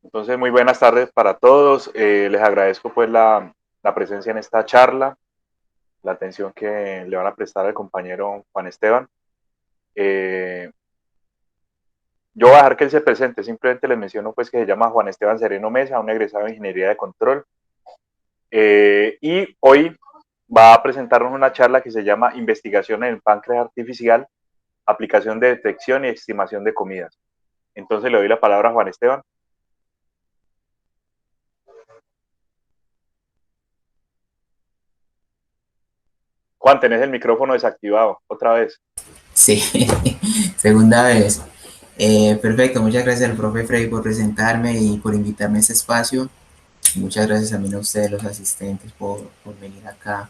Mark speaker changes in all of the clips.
Speaker 1: Entonces, muy buenas tardes para todos. Les agradezco pues la presencia en esta charla, la atención que le van a prestar al compañero Juan Esteban. Eh, yo voy a dejar que él se presente, simplemente les menciono pues que se llama Juan Esteban Sereno Mesa, un egresado de Ingeniería de Control. Y hoy va a presentarnos una charla que se llama Investigación en el páncreas artificial, aplicación de detección y estimación de comidas. Entonces le doy la palabra a Juan Esteban. Juan, tenés el micrófono desactivado otra vez.
Speaker 2: Sí, segunda vez. Perfecto, muchas gracias al profe Freddy por presentarme y por invitarme a este espacio. Muchas gracias también a ustedes, los asistentes, por venir acá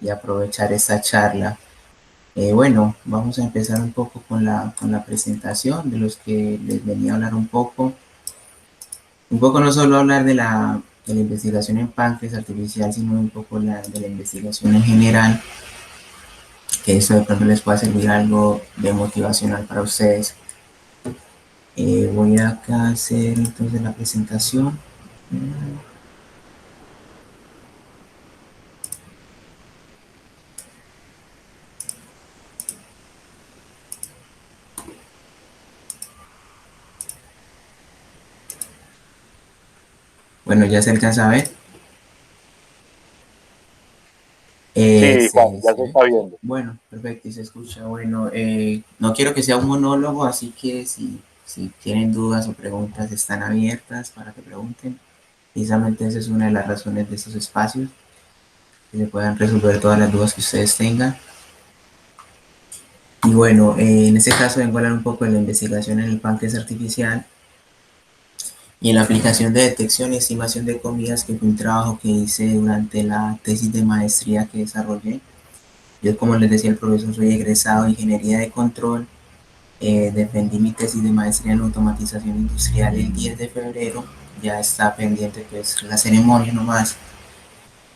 Speaker 2: y aprovechar esta charla. Bueno, vamos a empezar un poco con la presentación de los que les venía a hablar un poco. Un poco no solo hablar de la investigación en páncreas artificial, sino un poco de la investigación en general, que eso de pronto les pueda servir algo de motivacional para ustedes. Voy acá a hacer entonces la presentación. Bueno, ya se alcanza a ver.
Speaker 1: Sí, Juan,
Speaker 2: Sí,
Speaker 1: ya se
Speaker 2: sí.
Speaker 1: está viendo.
Speaker 2: Bueno, perfecto, y se escucha. Bueno, no quiero que sea un monólogo, así que si tienen dudas o preguntas, están abiertas para que pregunten. Precisamente esa es una de las razones de estos espacios, que se puedan resolver todas las dudas que ustedes tengan. Y bueno, en este caso vengo a hablar un poco de la investigación en el páncreas artificial y en la aplicación de detección y estimación de comidas, que fue un trabajo que hice durante la tesis de maestría que desarrollé. Yo, como les decía el profesor, soy egresado de Ingeniería de Control. Defendí mi tesis de maestría en automatización industrial el 10 de febrero. Ya está pendiente pues la ceremonia nomás.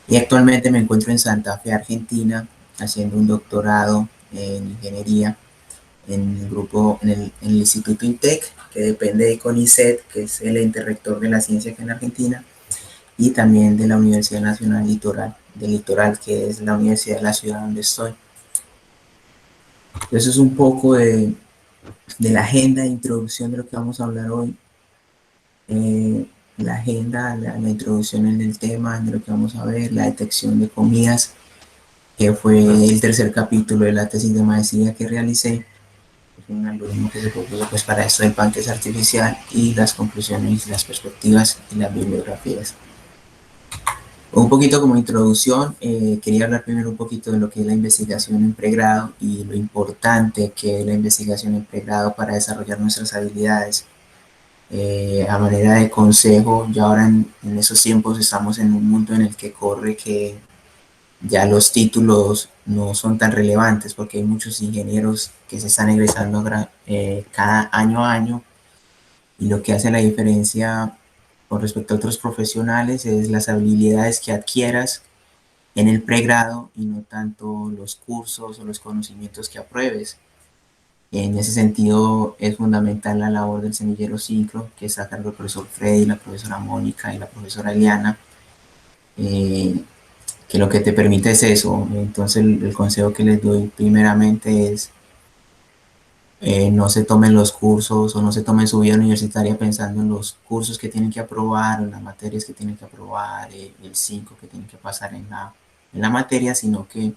Speaker 2: Y actualmente me encuentro en Santa Fe, Argentina, haciendo un doctorado en ingeniería en el grupo, en el Instituto INTEC, que depende de CONICET, que es el ente rector de la ciencia acá en Argentina, y también de la Universidad Nacional Litoral, del Litoral, que es la universidad de la ciudad donde estoy. Eso es un poco de la agenda de introducción de lo que vamos a hablar hoy. La agenda, la introducción en el tema, de lo que vamos a ver, la detección de comidas, que fue el tercer capítulo de la tesis de maestría que realicé. Es un algoritmo que se propuso pues, para esto del páncreas artificial, y las conclusiones, las perspectivas y las bibliografías. Un poquito como introducción, quería hablar primero un poquito de lo que es la investigación en pregrado y lo importante que es la investigación en pregrado para desarrollar nuestras habilidades. A manera de consejo, ya ahora en esos tiempos estamos en un mundo en el que corre que ya los títulos no son tan relevantes, porque hay muchos ingenieros que se están egresando cada año a año, y lo que hace la diferencia con respecto a otros profesionales es las habilidades que adquieras en el pregrado y no tanto los cursos o los conocimientos que apruebes. En ese sentido es fundamental la labor del semillero Syncro, que está a cargo el profesor Freddy, la profesora Mónica y la profesora Eliana, eh, que lo que te permite es eso. Entonces el consejo que les doy primeramente es no se tomen los cursos o no se tomen su vida universitaria pensando en los cursos que tienen que aprobar, en las materias que tienen que aprobar, el 5 que tienen que pasar en la materia, sino que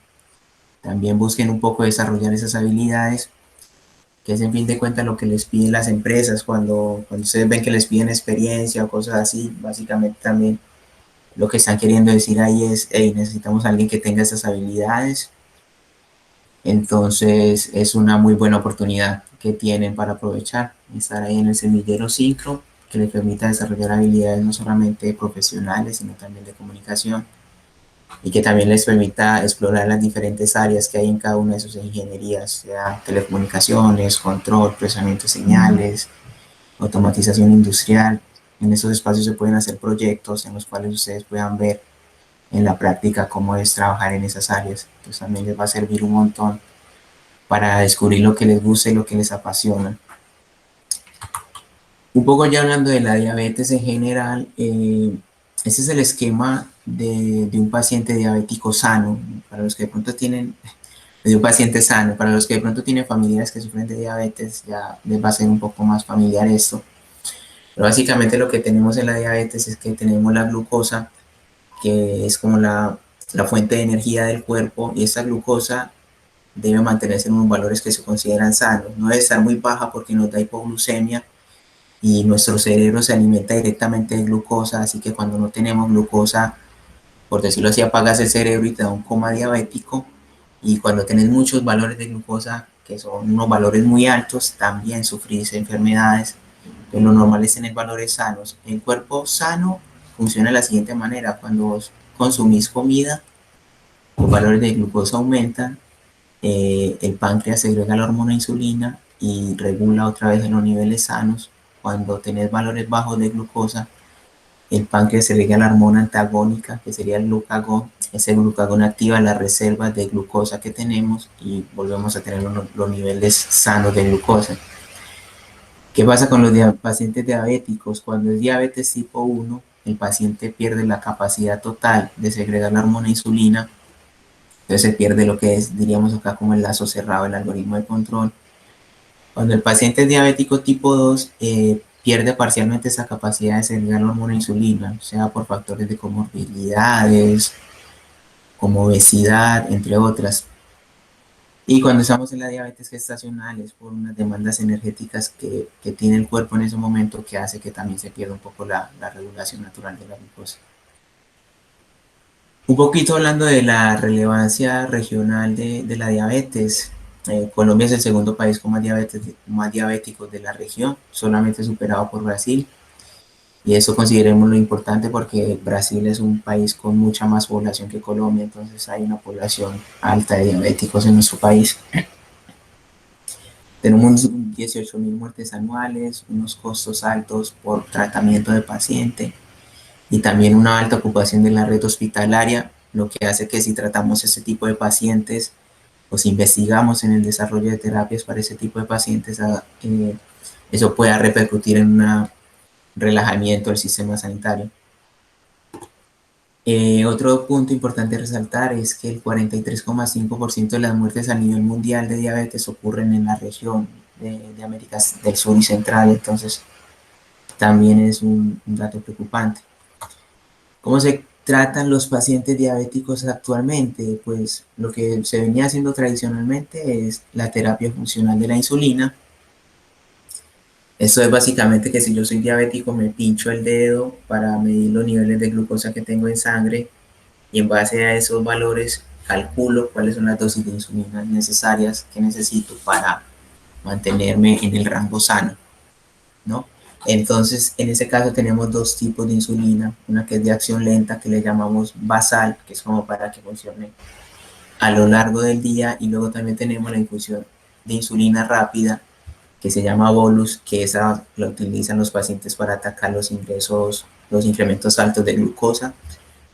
Speaker 2: también busquen un poco desarrollar esas habilidades, que es en fin de cuentas lo que les piden las empresas cuando ustedes ven que les piden experiencia o cosas así. Básicamente también lo que están queriendo decir ahí es, hey, necesitamos a alguien que tenga esas habilidades. Entonces es una muy buena oportunidad que tienen para aprovechar, estar ahí en el semillero Syncro, que les permita desarrollar habilidades no solamente profesionales, sino también de comunicación, y que también les permita explorar las diferentes áreas que hay en cada una de sus ingenierías, sea telecomunicaciones, control, procesamiento de señales, automatización industrial. En esos espacios se pueden hacer proyectos en los cuales ustedes puedan ver en la práctica cómo es trabajar en esas áreas. Entonces también les va a servir un montón para descubrir lo que les gusta y lo que les apasiona. Un poco ya hablando de la diabetes en general, ese es el esquema de un paciente diabético sano. Para los que de pronto tienen, de un paciente sano, para los que de pronto tienen familiares que sufren de diabetes, ya les va a ser un poco más familiar esto. Pero básicamente lo que tenemos en la diabetes es que tenemos la glucosa, que es como la fuente de energía del cuerpo, y esta glucosa debe mantenerse en unos valores que se consideran sanos. No debe estar muy baja porque nos da hipoglucemia y nuestro cerebro se alimenta directamente de glucosa, así que cuando no tenemos glucosa, por decirlo así, apagas el cerebro y te da un coma diabético. Y cuando tenés muchos valores de glucosa, que son unos valores muy altos, también sufrís enfermedades. Entonces, lo normal es tener valores sanos. El cuerpo sano funciona de la siguiente manera: cuando vos consumís comida, los valores de glucosa aumentan, el páncreas segrega la hormona insulina y regula otra vez en los niveles sanos. Cuando tenés valores bajos de glucosa, el páncreas segrega la hormona antagónica, que sería el glucagón. Ese glucagón activa las reservas de glucosa que tenemos y volvemos a tener los niveles sanos de glucosa. ¿Qué pasa con los pacientes diabéticos? Cuando es diabetes tipo 1, el paciente pierde la capacidad total de segregar la hormona insulina. Entonces se pierde lo que es, diríamos acá, como el lazo cerrado, el algoritmo de control. Cuando el paciente es diabético tipo 2, pierde parcialmente esa capacidad de segregar la hormona insulina, sea por factores de comorbilidades, como obesidad, entre otras. Y cuando estamos en la diabetes gestacional es por unas demandas energéticas que tiene el cuerpo en ese momento, que hace que también se pierda un poco la regulación natural de la glucosa. Un poquito hablando de la relevancia regional de la diabetes. Colombia es el segundo país con más diabéticos de la región, solamente superado por Brasil. Y eso consideremos lo importante porque Brasil es un país con mucha más población que Colombia, entonces hay una población alta de diabéticos en nuestro país. Tenemos 18.000 muertes anuales, unos costos altos por tratamiento de paciente y también una alta ocupación de la red hospitalaria, lo que hace que si tratamos ese tipo de pacientes o si investigamos en el desarrollo de terapias para ese tipo de pacientes, eso pueda repercutir en un relajamiento del sistema sanitario. Otro punto importante a resaltar es que el 43,5% de las muertes a nivel mundial de diabetes ocurren en la región de América del Sur y Central, entonces también es un dato preocupante. ¿Cómo se tratan los pacientes diabéticos actualmente? Pues lo que se venía haciendo tradicionalmente es la terapia funcional de la insulina. Esto es básicamente que si yo soy diabético me pincho el dedo para medir los niveles de glucosa que tengo en sangre y en base a esos valores calculo cuáles son las dosis de insulina necesarias que necesito para mantenerme en el rango sano, ¿no? Entonces, en ese caso tenemos dos tipos de insulina, una que es de acción lenta, que le llamamos basal, que es como para que funcione a lo largo del día, y luego también tenemos la infusión de insulina rápida, que se llama bolus, que esa la utilizan los pacientes para atacar los ingresos, los incrementos altos de glucosa,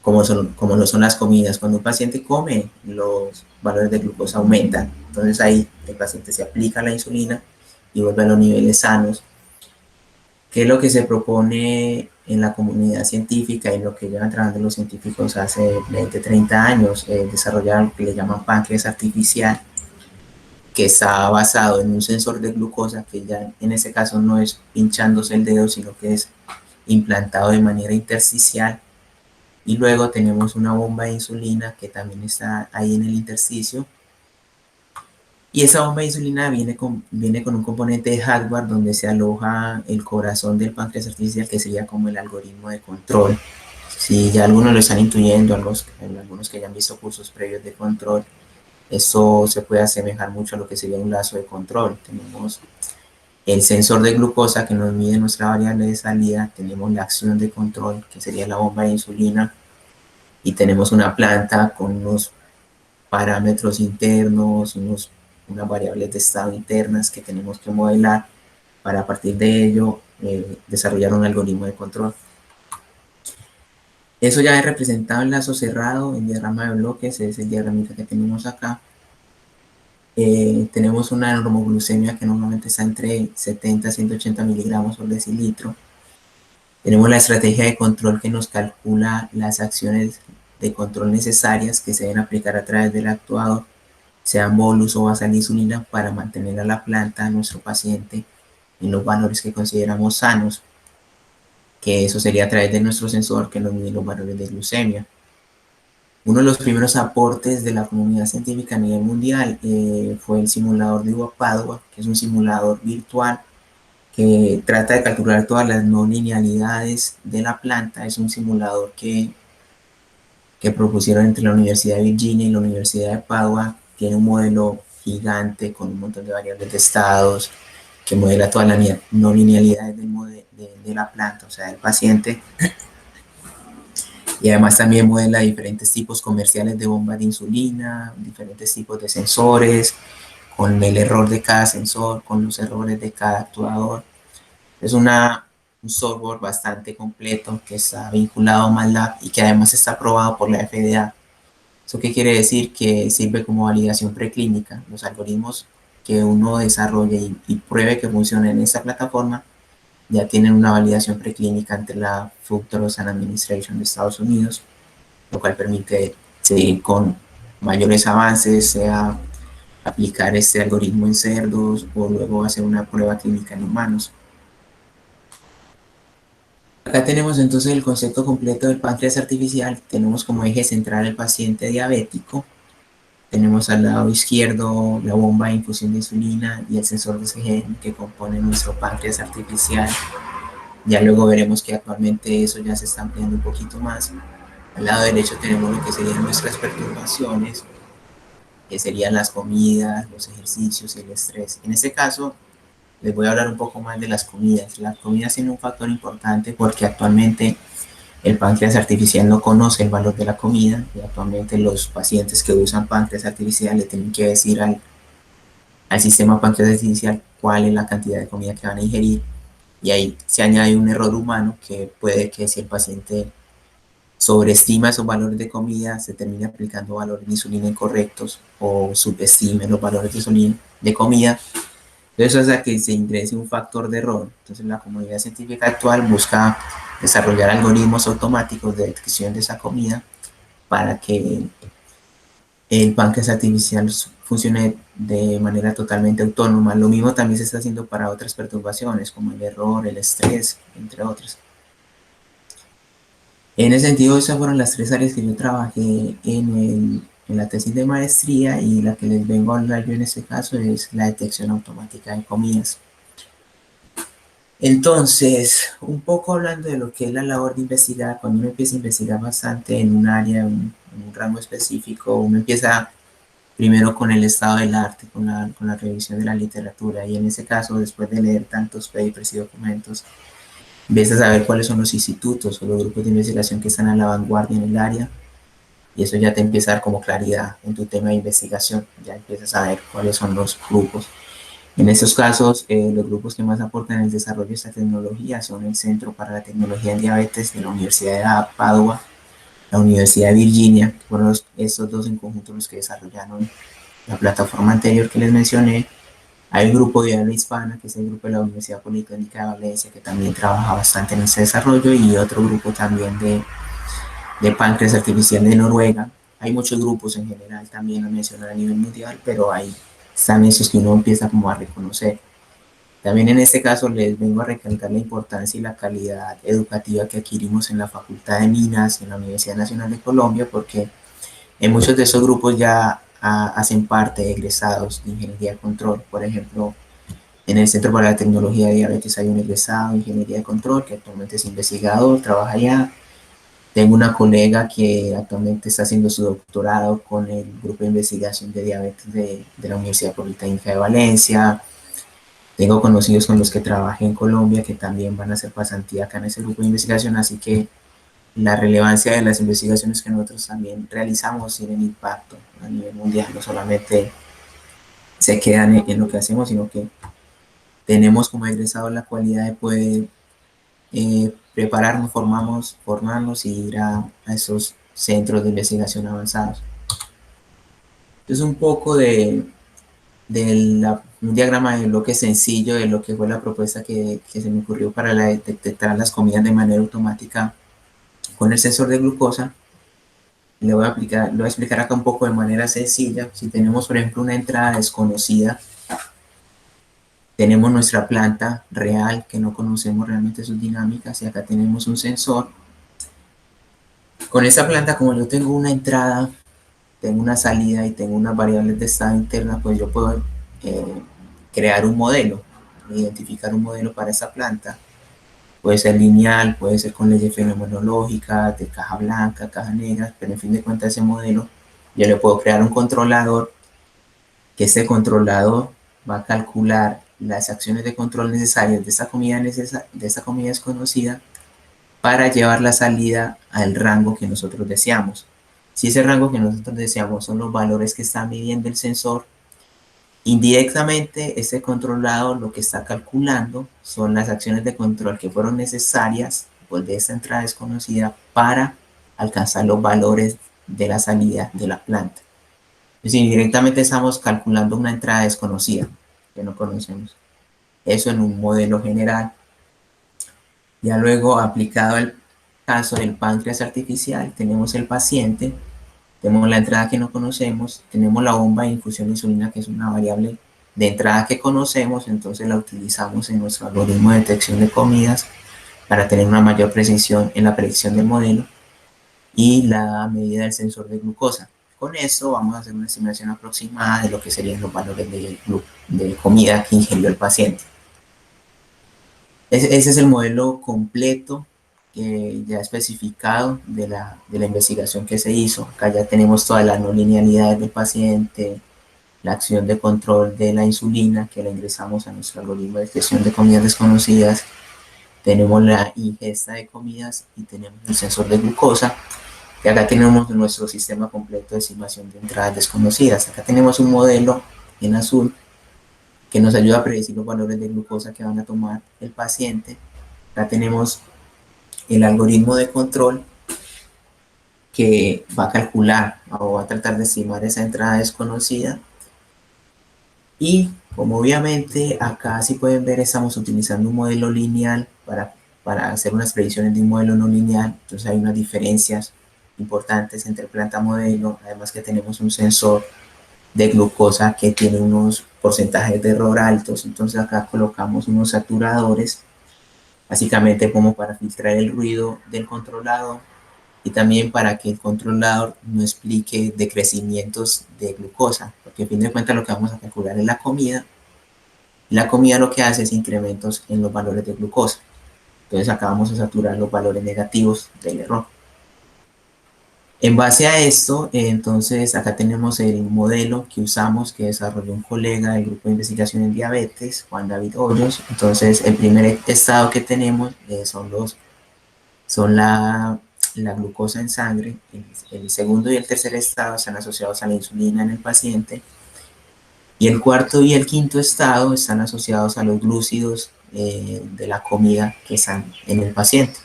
Speaker 2: como lo son las comidas. Cuando un paciente come, los valores de glucosa aumentan. Entonces ahí el paciente se aplica la insulina y vuelve a los niveles sanos. ¿Qué es lo que se propone en la comunidad científica y lo que llevan trabajando los científicos hace 20, 30 años? Desarrollar lo que le llaman páncreas artificial, que está basado en un sensor de glucosa, que ya en ese caso no es pinchándose el dedo, sino que es implantado de manera intersticial. Y luego tenemos una bomba de insulina que también está ahí en el intersticio. Y esa bomba de insulina viene con un componente de hardware donde se aloja el corazón del páncreas artificial, que sería como el algoritmo de control. Si ya algunos lo están intuyendo, algunos que hayan visto cursos previos de control, esto se puede asemejar mucho a lo que sería un lazo de control. Tenemos el sensor de glucosa que nos mide nuestra variable de salida, tenemos la acción de control, que sería la bomba de insulina, y tenemos una planta con unos parámetros internos, unas variables de estado internas que tenemos que modelar para a partir de ello desarrollar un algoritmo de control. Eso ya es representado en lazo cerrado, en diagrama de bloques, es el diagramita que tenemos acá. Tenemos una normoglucemia que normalmente está entre 70 y 180 miligramos por decilitro. Tenemos la estrategia de control que nos calcula las acciones de control necesarias que se deben aplicar a través del actuador, sean bolus o basal de insulina, para mantener a la planta, a nuestro paciente, en los valores que consideramos sanos, que eso sería a través de nuestro sensor que nos mide los valores de glucemia. Uno de los primeros aportes de la comunidad científica a nivel mundial fue el simulador de Padua, que es un simulador virtual que trata de calcular todas las no linealidades de la planta. Es un simulador que propusieron entre la Universidad de Virginia y la Universidad de Padua. Tiene un modelo gigante con un montón de variables de estados que modela todas las no linealidades de la planta, o sea, del paciente. Y además también modela diferentes tipos comerciales de bombas de insulina, diferentes tipos de sensores, con el error de cada sensor, con los errores de cada actuador. Es un software bastante completo que está vinculado a MATLAB y que además está aprobado por la FDA. ¿Eso qué quiere decir? Que sirve como validación preclínica. Los algoritmos que uno desarrolle y pruebe que funcionan en esta plataforma ya tienen una validación preclínica ante la Food Drugs and Administration de Estados Unidos, lo cual permite seguir con mayores avances, sea aplicar este algoritmo en cerdos o luego hacer una prueba clínica en humanos. Acá tenemos entonces el concepto completo del páncreas artificial. Tenemos como eje central el paciente diabético. Tenemos al lado izquierdo la bomba de infusión de insulina y el sensor de CGM que compone nuestro páncreas artificial. Ya luego veremos que actualmente eso ya se está ampliando un poquito más. Al lado derecho tenemos lo que serían nuestras perturbaciones, que serían las comidas, los ejercicios y el estrés. En este caso, les voy a hablar un poco más de las comidas. Las comidas tienen un factor importante porque actualmente el páncreas artificial no conoce el valor de la comida y actualmente los pacientes que usan páncreas artificial le tienen que decir al sistema páncreas artificial cuál es la cantidad de comida que van a ingerir, y ahí se añade un error humano que puede que si el paciente sobreestima esos valores de comida se termine aplicando valores de insulina incorrectos o subestime los valores de insulina de comida. Eso hace que se ingrese un factor de error. Entonces la comunidad científica actual busca desarrollar algoritmos automáticos de detección de esa comida para que el páncreas artificial funcione de manera totalmente autónoma. Lo mismo también se está haciendo para otras perturbaciones como el error, el estrés, entre otras. En ese sentido, esas fueron las tres áreas que yo trabajé en la tesis de maestría, y la que les vengo a hablar yo en este caso es la detección automática de comidas. Entonces, un poco hablando de lo que es la labor de investigar, cuando uno empieza a investigar bastante en un área, en un rango específico, uno empieza primero con el estado del arte, con la revisión de la literatura, y en ese caso, después de leer tantos papers y documentos, empiezas a ver cuáles son los institutos o los grupos de investigación que están a la vanguardia en el área, y eso ya te empieza a dar como claridad en tu tema de investigación, ya empiezas a ver cuáles son los grupos. En estos casos, los grupos que más aportan el desarrollo de esta tecnología son el Centro para la Tecnología en Diabetes de la Universidad de Padua, la Universidad de Virginia, que fueron estos dos en conjunto los que desarrollaron la plataforma anterior que les mencioné. Hay un grupo de habla hispana, que es el grupo de la Universidad Politécnica de Valencia, que también trabaja bastante en este desarrollo, y otro grupo también de páncreas artificial de Noruega. Hay muchos grupos en general también a mencionar a nivel mundial, pero hay están esos que uno empieza como a reconocer. También en este caso les vengo a recalcar la importancia y la calidad educativa que adquirimos en la Facultad de Minas, en la Universidad Nacional de Colombia, porque en muchos de esos grupos ya hacen parte de egresados de Ingeniería de Control. Por ejemplo, en el Centro para la Tecnología de Diabetes hay un egresado de Ingeniería de Control que actualmente es investigador, trabaja allá. Tengo una colega que actualmente está haciendo su doctorado con el grupo de investigación de diabetes de la Universidad Politécnica de Valencia. Tengo conocidos con los que trabajé en Colombia que también van a hacer pasantía acá en ese grupo de investigación, así que la relevancia de las investigaciones que nosotros también realizamos tienen impacto a nivel mundial, no solamente se quedan en lo que hacemos, sino que tenemos como egresados la cualidad de poder prepararnos, formarnos y ir a esos centros de investigación avanzados. Entonces un poco un diagrama de bloque sencillo de lo que fue la propuesta que se me ocurrió para detectar las comidas de manera automática con el sensor de glucosa. Le voy a explicar acá un poco de manera sencilla. Si tenemos, por ejemplo, una entrada desconocida, tenemos nuestra planta real que no conocemos realmente sus dinámicas y acá tenemos un sensor. Con esta planta, como yo tengo una entrada, tengo una salida y tengo unas variables de estado interna, pues yo puedo eh, crear un modelo, identificar un modelo para esa planta. Puede ser lineal, puede ser con leyes fenomenológicas, de caja blanca, caja negra, pero en fin de cuentas ese modelo yo le puedo crear un controlador, que ese controlador va a calcular las acciones de control necesarias de esa comida desconocida para llevar la salida al rango que nosotros deseamos. Si ese rango que nosotros deseamos son los valores que está midiendo el sensor, indirectamente ese controlador lo que está calculando son las acciones de control que fueron necesarias pues, de esa entrada desconocida para alcanzar los valores de la salida de la planta. Es decir, indirectamente estamos calculando una entrada desconocida que no conocemos. Eso en un modelo general. Ya luego, aplicado al caso del páncreas artificial, tenemos el paciente, tenemos la entrada que no conocemos, tenemos la bomba de infusión de insulina, que es una variable de entrada que conocemos, entonces la utilizamos en nuestro algoritmo de detección de comidas para tener una mayor precisión en la predicción del modelo y la medida del sensor de glucosa. Con eso vamos a hacer una estimación aproximada de lo que serían los valores de comida que ingirió el paciente. Ese es el modelo completo ya especificado de la investigación que se hizo. Acá ya tenemos todas las no linealidades del paciente, la acción de control de la insulina que la ingresamos a nuestro algoritmo de detección de comidas desconocidas. Tenemos la ingesta de comidas y tenemos el sensor de glucosa. Y acá tenemos nuestro sistema completo de estimación de entradas desconocidas. Acá tenemos un modelo en azul que nos ayuda a predecir los valores de glucosa que van a tomar el paciente. Acá tenemos el algoritmo de control que va a calcular o va a tratar de estimar esa entrada desconocida. Y como obviamente acá si pueden ver estamos utilizando un modelo lineal para hacer unas predicciones de un modelo no lineal. Entonces hay unas diferencias importantes entre planta modelo. Además que tenemos un sensor de glucosa que tiene unos porcentajes de error altos. Entonces acá colocamos unos saturadores, básicamente como para filtrar el ruido del controlador y también para que el controlador no explique decrecimientos de glucosa, porque a fin de cuentas lo que vamos a calcular es la comida, y la comida lo que hace es incrementos en los valores de glucosa. Entonces acá vamos a saturar los valores negativos del error. En base a esto, entonces acá tenemos el modelo que usamos, que desarrolló un colega del grupo de investigación en diabetes, Juan David Hoyos. Entonces el primer estado que tenemos son la glucosa en sangre. El segundo y el tercer estado están asociados a la insulina en el paciente. Y el cuarto y el quinto estado están asociados a los glúcidos de la comida que están en el paciente.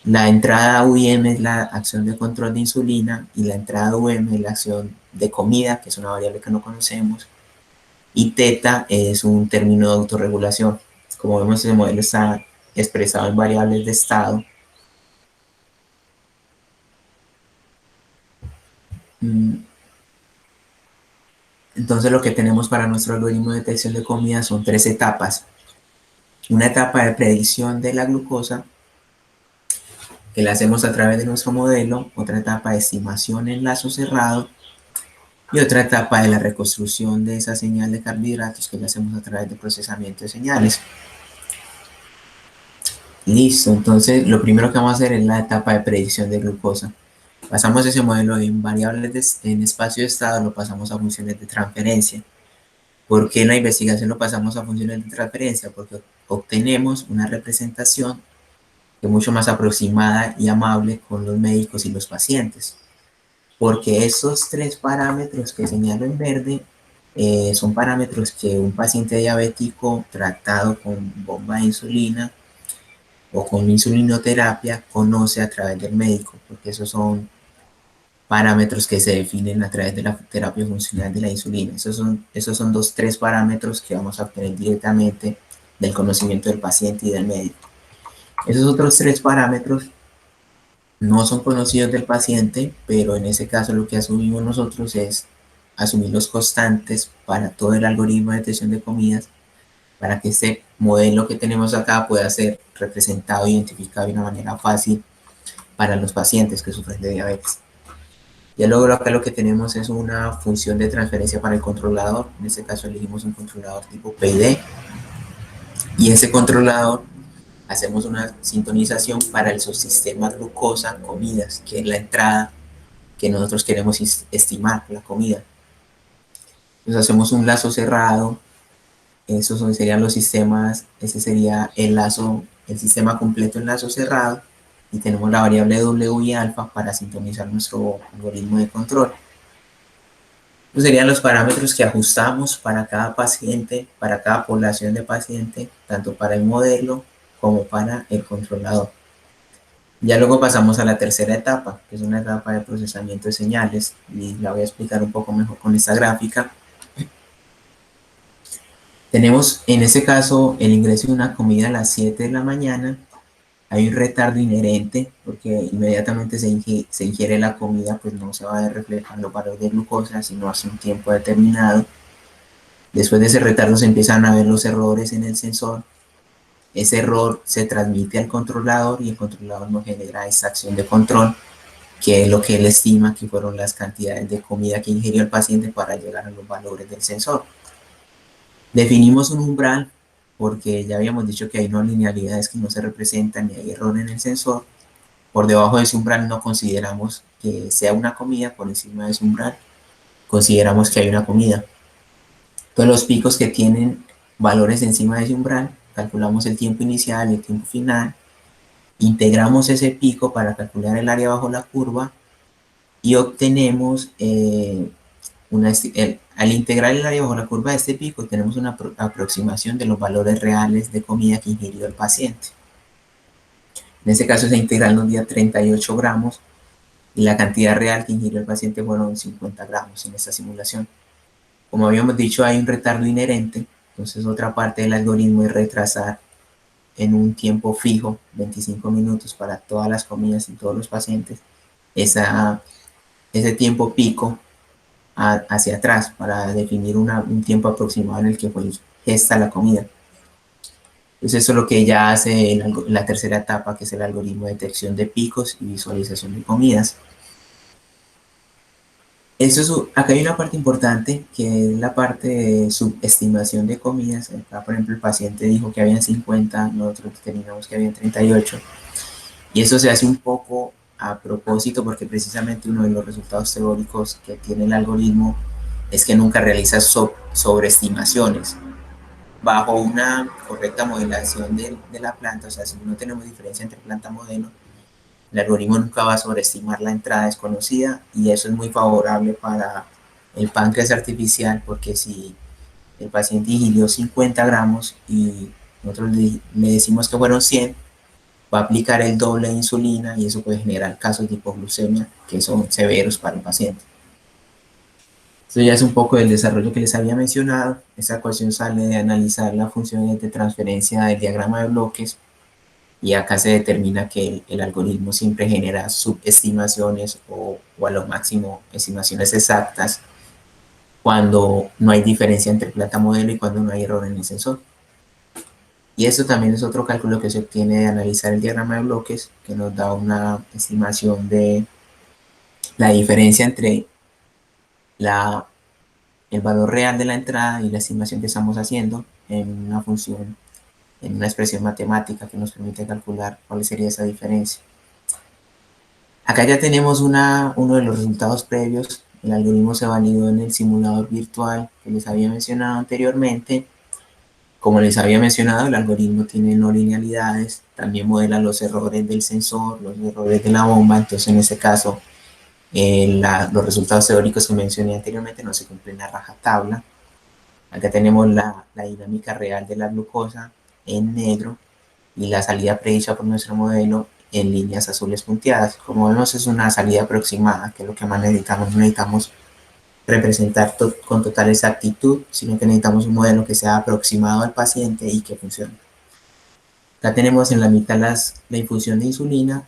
Speaker 2: La entrada UIM es la acción de control de insulina y la entrada UM es la acción de comida, que es una variable que no conocemos. Y teta es un término de autorregulación. Como vemos, el modelo está expresado en variables de estado. Entonces lo que tenemos para nuestro algoritmo de detección de comida son tres etapas. Una etapa de predicción de la glucosa, que la hacemos a través de nuestro modelo. Otra etapa de estimación en lazo cerrado. Y otra etapa de la reconstrucción de esa señal de carbohidratos que la hacemos a través de procesamiento de señales. Listo, entonces lo primero que vamos a hacer es la etapa de predicción de glucosa. Pasamos ese modelo en variables en espacio de estado, lo pasamos a funciones de transferencia. ¿Por qué en la investigación lo pasamos a funciones de transferencia? Porque obtenemos una representación que es mucho más aproximada y amable con los médicos y los pacientes. Porque esos tres parámetros que señalo en verde son parámetros que un paciente diabético tratado con bomba de insulina o con insulinoterapia conoce a través del médico, porque esos son parámetros que se definen a través de la terapia funcional de la insulina. Esos son tres parámetros que vamos a obtener directamente del conocimiento del paciente y del médico. Esos otros tres parámetros no son conocidos del paciente, pero en ese caso lo que asumimos nosotros es asumir los constantes para todo el algoritmo de detección de comidas, para que este modelo que tenemos acá pueda ser representado e identificado de una manera fácil para los pacientes que sufren de diabetes. Ya luego acá lo que tenemos es una función de transferencia para el controlador. En este caso elegimos un controlador tipo PID. Y ese controlador hacemos una sintonización para el subsistema glucosa comidas, que es la entrada que nosotros queremos estimar la comida. Entonces hacemos un lazo cerrado. Esos serían los sistemas. Ese sería el lazo, el sistema completo en lazo cerrado. Y tenemos la variable W y alfa para sintonizar nuestro algoritmo de control. Estos serían los parámetros que ajustamos para cada paciente, para cada población de paciente, tanto para el modelo como para el controlador. Ya luego pasamos a la tercera etapa, que es una etapa de procesamiento de señales, y la voy a explicar un poco mejor con esta gráfica. Tenemos en este caso el ingreso de una comida a las 7 de la mañana. Hay un retardo inherente porque inmediatamente se ingiere la comida, pues no se va a reflejar los valores de glucosa, sino hace un tiempo determinado. Después de ese retardo se empiezan a ver los errores en el sensor. Ese error se transmite al controlador y el controlador nos genera esta acción de control, que es lo que él estima que fueron las cantidades de comida que ingirió el paciente para llegar a los valores del sensor. Definimos un umbral porque ya habíamos dicho que hay no linealidades que no se representan y hay error en el sensor. Por debajo de ese umbral no consideramos que sea una comida, por encima de ese umbral consideramos que hay una comida. Todos los picos que tienen valores encima de ese umbral, calculamos el tiempo inicial y el tiempo final, integramos ese pico para calcular el área bajo la curva y obtenemos al integrar el área bajo la curva de este pico, tenemos una aproximación de los valores reales de comida que ingirió el paciente. En este caso, esa integral nos dio 38 gramos y la cantidad real que ingirió el paciente fueron 50 gramos en esta simulación. Como habíamos dicho, hay un retardo inherente, entonces otra parte del algoritmo es retrasar en un tiempo fijo, 25 minutos para todas las comidas y todos los pacientes, ese tiempo pico hacia atrás para definir un tiempo aproximado en el que pues, gesta la comida. Entonces eso es lo que ya hace la tercera etapa, que es el algoritmo de detección de picos y visualización de comidas. Acá hay una parte importante, que es la parte de subestimación de comidas. Acá, por ejemplo, el paciente dijo que habían 50, nosotros determinamos que habían 38. Y eso se hace un poco a propósito porque precisamente uno de los resultados teóricos que tiene el algoritmo es que nunca realiza sobreestimaciones. Bajo una correcta modelación de la planta, o sea, si no tenemos diferencia entre planta y modelo, el algoritmo nunca va a sobreestimar la entrada desconocida y eso es muy favorable para el páncreas artificial porque si el paciente ingirió 50 gramos y nosotros le decimos que fueron 100, va a aplicar el doble de insulina y eso puede generar casos de hipoglucemia que son severos para el paciente. Esto ya es un poco del desarrollo que les había mencionado. Esta ecuación sale de analizar las funciones de transferencia del diagrama de bloques y acá se determina que el algoritmo siempre genera subestimaciones o a lo máximo estimaciones exactas cuando no hay diferencia entre planta modelo y cuando no hay error en el sensor. Y eso también es otro cálculo que se obtiene de analizar el diagrama de bloques, que nos da una estimación de la diferencia entre el valor real de la entrada y la estimación que estamos haciendo en una función, en una expresión matemática que nos permite calcular cuál sería esa diferencia. Acá ya tenemos uno de los resultados previos. El algoritmo se validó en el simulador virtual que les había mencionado anteriormente. Como les había mencionado, el algoritmo tiene no linealidades, también modela los errores del sensor, los errores de la bomba, entonces en este caso los resultados teóricos que mencioné anteriormente no se cumplen a rajatabla. Acá tenemos la dinámica real de la glucosa en negro y la salida predicha por nuestro modelo en líneas azules punteadas. Como vemos, es una salida aproximada, que es lo que más necesitamos. No necesitamos representar con total exactitud, sino que necesitamos un modelo que sea aproximado al paciente y que funcione. Acá tenemos en la mitad la infusión de insulina.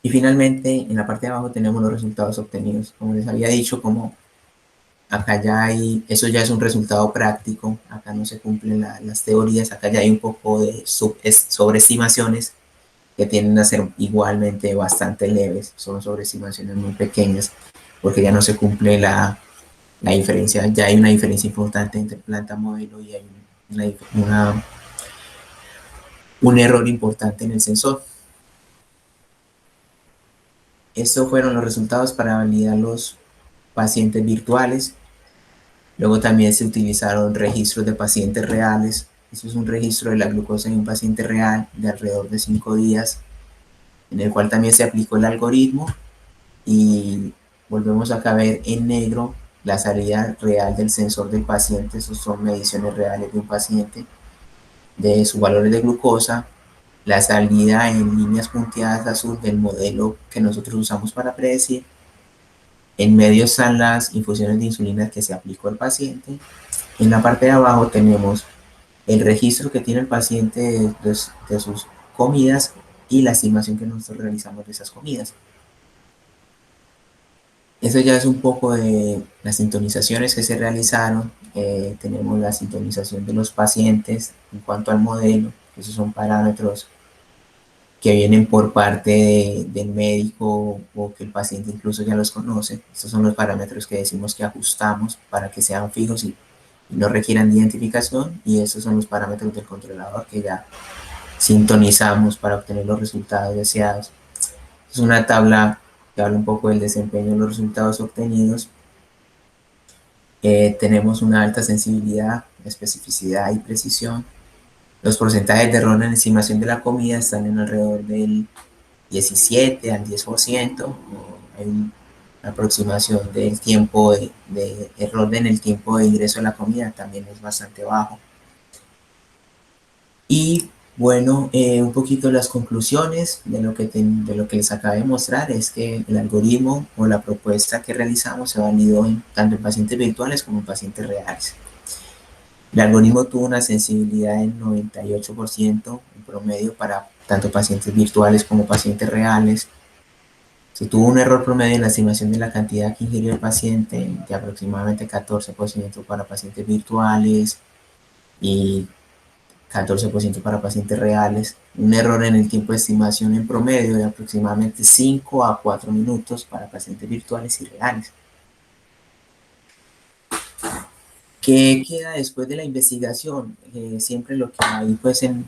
Speaker 2: Y finalmente, en la parte de abajo tenemos los resultados obtenidos. Como les había dicho, como acá ya hay, eso ya es un resultado práctico, acá no se cumplen las teorías, acá ya hay un poco de sobreestimaciones que tienden a ser igualmente bastante leves, son sobreestimaciones muy pequeñas, porque ya no se cumple la diferencia, ya hay una diferencia importante entre planta modelo y hay un error importante en el sensor. Estos fueron los resultados para validar los pacientes virtuales. Luego también se utilizaron registros de pacientes reales. Eso es un registro de la glucosa en un paciente real de alrededor de 5 días, en el cual también se aplicó el algoritmo y volvemos acá a ver en negro la salida real del sensor del paciente. Esas son mediciones reales de un paciente, de sus valores de glucosa, la salida en líneas punteadas azul del modelo que nosotros usamos para predecir. En medio están las infusiones de insulina que se aplicó al paciente. En la parte de abajo tenemos el registro que tiene el paciente de sus comidas y la estimación que nosotros realizamos de esas comidas. Eso ya es un poco de las sintonizaciones que se realizaron. Tenemos la sintonización de los pacientes en cuanto al modelo. Esos son parámetros que vienen por parte del médico o que el paciente incluso ya los conoce. Estos son los parámetros que decimos que ajustamos para que sean fijos y no requieran de identificación, y estos son los parámetros del controlador que ya sintonizamos para obtener los resultados deseados. Es una tabla que habla un poco del desempeño de los resultados obtenidos. Tenemos una alta sensibilidad, especificidad y precisión. Los porcentajes de error en la estimación de la comida están en alrededor del 17 al 10%. Hay una aproximación del tiempo de error en el tiempo de ingreso de la comida, también es bastante bajo. Y bueno, un poquito las conclusiones de lo que les acabo de mostrar es que el algoritmo o la propuesta que realizamos se validó tanto en pacientes virtuales como en pacientes reales. El algoritmo tuvo una sensibilidad del 98% en promedio para tanto pacientes virtuales como pacientes reales. Se tuvo un error promedio en la estimación de la cantidad que ingirió el paciente de aproximadamente 14% para pacientes virtuales y 14% para pacientes reales. Un error en el tiempo de estimación en promedio de aproximadamente 5 a 4 minutos para pacientes virtuales y reales. ¿Qué queda después de la investigación? Siempre lo que hay pues en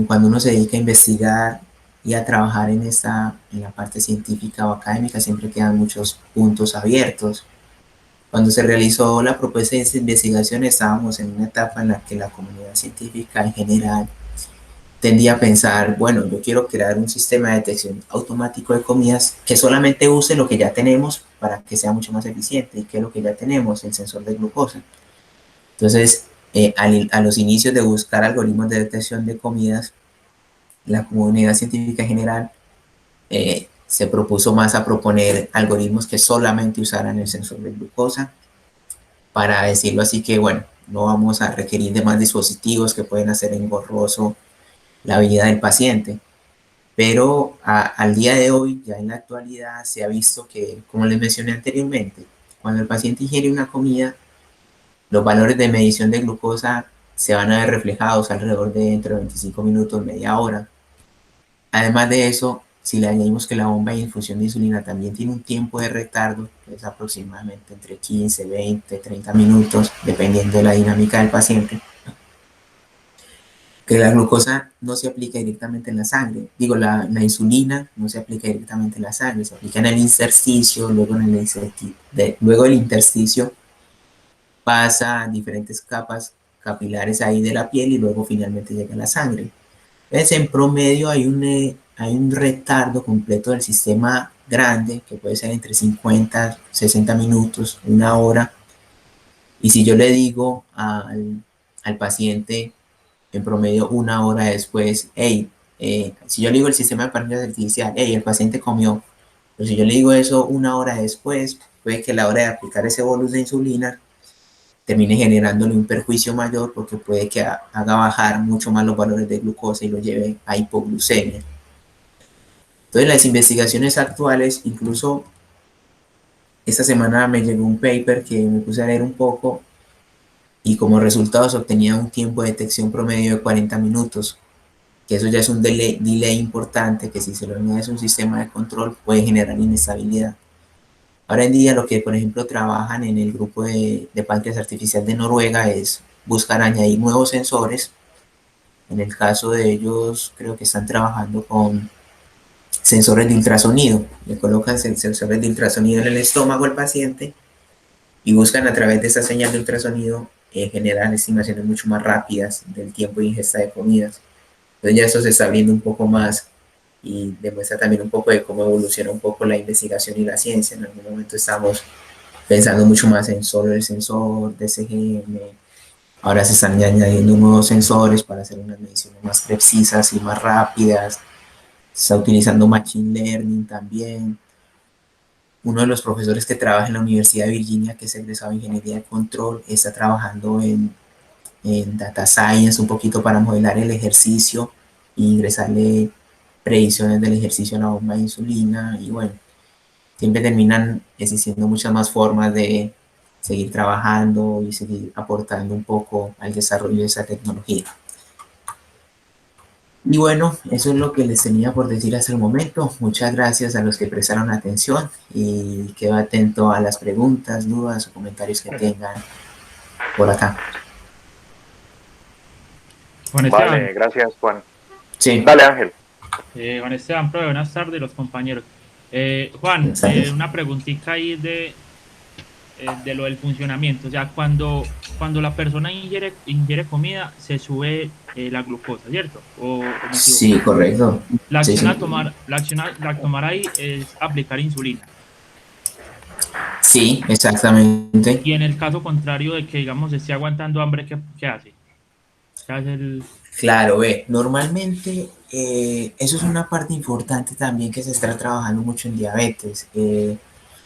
Speaker 2: cuando uno se dedica a investigar y a trabajar en la parte científica o académica, siempre quedan muchos puntos abiertos. Cuando se realizó la propuesta de esta investigación, estábamos en una etapa en la que la comunidad científica en general tendía a pensar, bueno, yo quiero crear un sistema de detección automático de comidas que solamente use lo que ya tenemos para que sea mucho más eficiente. ¿Y qué es lo que ya tenemos? El sensor de glucosa. Entonces, a los inicios de buscar algoritmos de detección de comidas, la comunidad científica en general se propuso más a proponer algoritmos que solamente usaran el sensor de glucosa, para decirlo así que, bueno, no vamos a requerir de más dispositivos que pueden hacer engorroso la vida del paciente. Pero al día de hoy, ya en la actualidad, se ha visto que, como les mencioné anteriormente, cuando el paciente ingiere una comida, los valores de medición de glucosa se van a ver reflejados alrededor de entre 25 minutos, media hora. Además de eso, si le añadimos que la bomba de infusión de insulina también tiene un tiempo de retardo, que es aproximadamente entre 15, 20, 30 minutos, dependiendo de la dinámica del paciente, que la glucosa no se aplica directamente en la sangre. Digo, la insulina no se aplica directamente en la sangre, se aplica en el intersticio, luego el intersticio pasa a diferentes capas capilares ahí de la piel y luego finalmente llega a la sangre. Entonces, en promedio hay un retardo completo del sistema grande, que puede ser entre 50, 60 minutos, una hora. Y si yo le digo al paciente en promedio una hora después, hey, si yo le digo el sistema de parámetros artificial, hey, el paciente comió, pero si yo le digo eso una hora después, puede que la hora de aplicar ese bolus de insulina termine generándole un perjuicio mayor porque puede que haga bajar mucho más los valores de glucosa y lo lleve a hipoglucemia. Entonces las investigaciones actuales, incluso esta semana me llegó un paper que me puse a leer un poco y como resultado se obtenía un tiempo de detección promedio de 40 minutos, que eso ya es un delay importante que si se lo añades a un sistema de control puede generar inestabilidad. Ahora en día lo que por ejemplo trabajan en el grupo de páncreas artificial de Noruega es buscar añadir nuevos sensores. En el caso de ellos creo que están trabajando con sensores de ultrasonido. Le colocan sensores de ultrasonido en el estómago al paciente y buscan a través de esa señal de ultrasonido generar estimaciones mucho más rápidas del tiempo de ingesta de comidas. Entonces ya eso se está abriendo un poco más y demuestra también un poco de cómo evoluciona un poco la investigación y la ciencia. En algún momento estamos pensando mucho más en solo el sensor de CGM. Ahora se están añadiendo nuevos sensores para hacer unas mediciones más precisas y más rápidas. Se está utilizando Machine Learning también. Uno de los profesores que trabaja en la Universidad de Virginia, que es egresado de Ingeniería de Control, está trabajando en Data Science un poquito para modelar el ejercicio e ingresarle predicciones del ejercicio a la bomba de insulina. Y bueno, siempre terminan existiendo muchas más formas de seguir trabajando y seguir aportando un poco al desarrollo de esa tecnología. Y bueno, eso es lo que les tenía por decir hasta el momento. Muchas gracias a los que prestaron atención y quedo atento a las preguntas, dudas o comentarios que tengan por acá.
Speaker 3: Juan Esteban,
Speaker 1: Vale, gracias, Juan.
Speaker 2: Sí,
Speaker 1: Dale, Ángel.
Speaker 3: Juan Esteban, profe, buenas tardes, los compañeros. Juan, una preguntita ahí de lo del funcionamiento. O sea, cuando la persona ingiere comida, se sube la glucosa, ¿cierto? ¿O me equivoco?
Speaker 2: Sí, correcto.
Speaker 3: La
Speaker 2: Sí,
Speaker 3: acción,
Speaker 2: sí.
Speaker 3: a tomar ahí es aplicar insulina.
Speaker 2: Sí, exactamente.
Speaker 3: Y en el caso contrario de que, digamos, esté aguantando hambre, ¿qué hace? ¿Qué hace el...?
Speaker 2: Claro, ve, normalmente eso es una parte importante también que se está trabajando mucho en diabetes.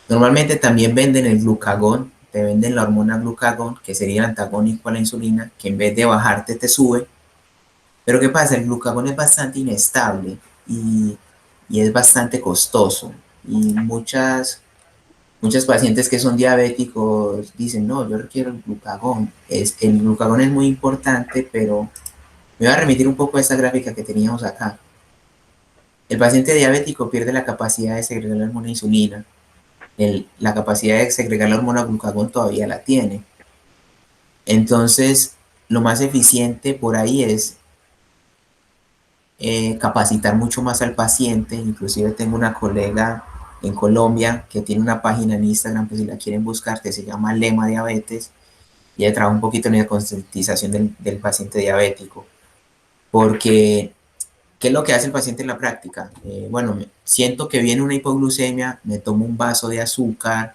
Speaker 2: Normalmente también venden el glucagón, te venden la hormona glucagón, que sería el antagónico a la insulina, que en vez de bajarte te sube. Pero ¿qué pasa? El glucagón es bastante inestable y es bastante costoso. Y muchas pacientes que son diabéticos dicen, no, yo requiero el glucagón. El glucagón es muy importante, pero me voy a remitir un poco a esta gráfica que teníamos acá. El paciente diabético pierde la capacidad de segregar la hormona insulina. La capacidad de segregar la hormona glucagón todavía la tiene. Entonces, lo más eficiente por ahí es capacitar mucho más al paciente. Inclusive tengo una colega en Colombia que tiene una página en Instagram, que si la quieren buscar, que se llama Lema Diabetes, y ella trabaja un poquito en la concientización del paciente diabético. Porque ¿qué es lo que hace el paciente en la práctica? Bueno, siento que viene una hipoglucemia, me tomo un vaso de azúcar,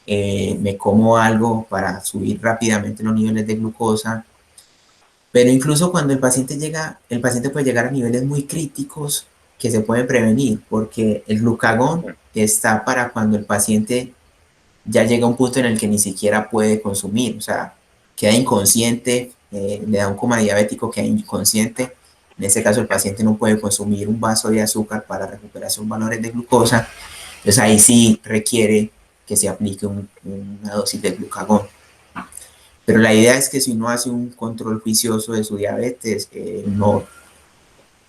Speaker 2: me como algo para subir rápidamente los niveles de glucosa, pero incluso cuando el paciente llega, el paciente puede llegar a niveles muy críticos que se pueden prevenir, porque el glucagón está para cuando el paciente ya llega a un punto en el que ni siquiera puede consumir, o sea, queda inconsciente, le da un coma diabético, queda inconsciente. En este caso, el paciente no puede consumir un vaso de azúcar para recuperar sus valores de glucosa. Entonces, ahí sí requiere que se aplique una dosis de glucagón. Pero la idea es que si uno hace un control juicioso de su diabetes, no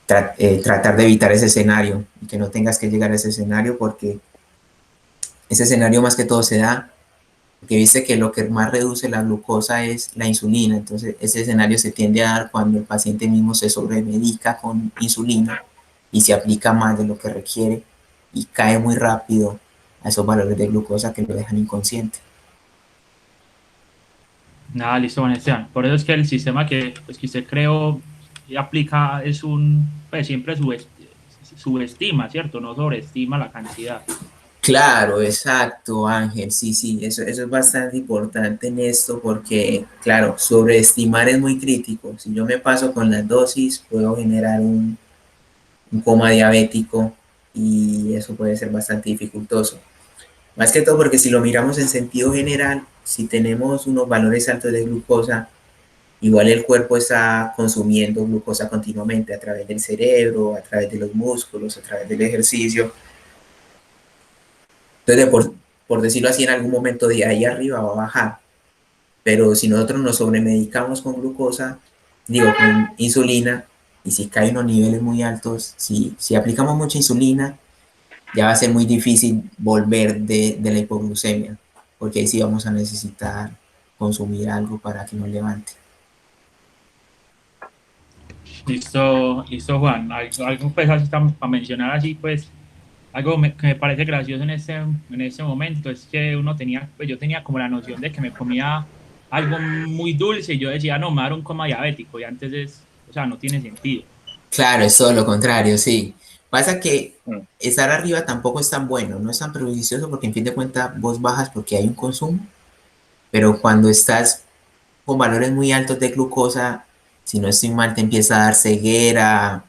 Speaker 2: tratar de evitar ese escenario y que no tengas que llegar a ese escenario porque ese escenario más que todo se da porque viste que lo que más reduce la glucosa es la insulina, entonces ese escenario se tiende a dar cuando el paciente mismo se sobremedica con insulina y se aplica más de lo que requiere y cae muy rápido a esos valores de glucosa que lo dejan inconsciente.
Speaker 3: Nada, listo, Juan Esteban. Por eso es que el sistema que usted creó y aplica es pues siempre subestima, ¿cierto? No sobreestima la cantidad.
Speaker 2: Claro, exacto, Ángel, sí, sí, eso es bastante importante en esto porque, claro, sobreestimar es muy crítico. Si yo me paso con las dosis, puedo generar un coma diabético y eso puede ser bastante dificultoso. Más que todo porque si lo miramos en sentido general, si tenemos unos valores altos de glucosa, igual el cuerpo está consumiendo glucosa continuamente a través del cerebro, a través de los músculos, a través del ejercicio. Entonces, por decirlo así, en algún momento de ahí arriba va a bajar. Pero si nosotros nos sobremedicamos con glucosa, digo, con insulina, y si caen unos niveles muy altos, si aplicamos mucha insulina, ya va a ser muy difícil volver de la hipoglucemia, porque ahí sí vamos a necesitar consumir algo para que nos levante.
Speaker 3: Listo, listo, Juan. Algo pues así para mencionar así, pues, que me parece gracioso en este momento es que uno tenía, pues yo tenía como la noción de que me comía algo muy dulce y yo decía, no, me va a dar un coma diabético y antes o sea, no tiene sentido.
Speaker 2: Claro, es todo lo contrario, sí. Pasa que
Speaker 1: Mm.
Speaker 2: estar arriba tampoco es tan bueno, no es tan pernicioso porque en fin de cuentas vos bajas porque hay un consumo, pero cuando estás con valores muy altos de glucosa, si no estoy mal, te empieza a dar ceguera,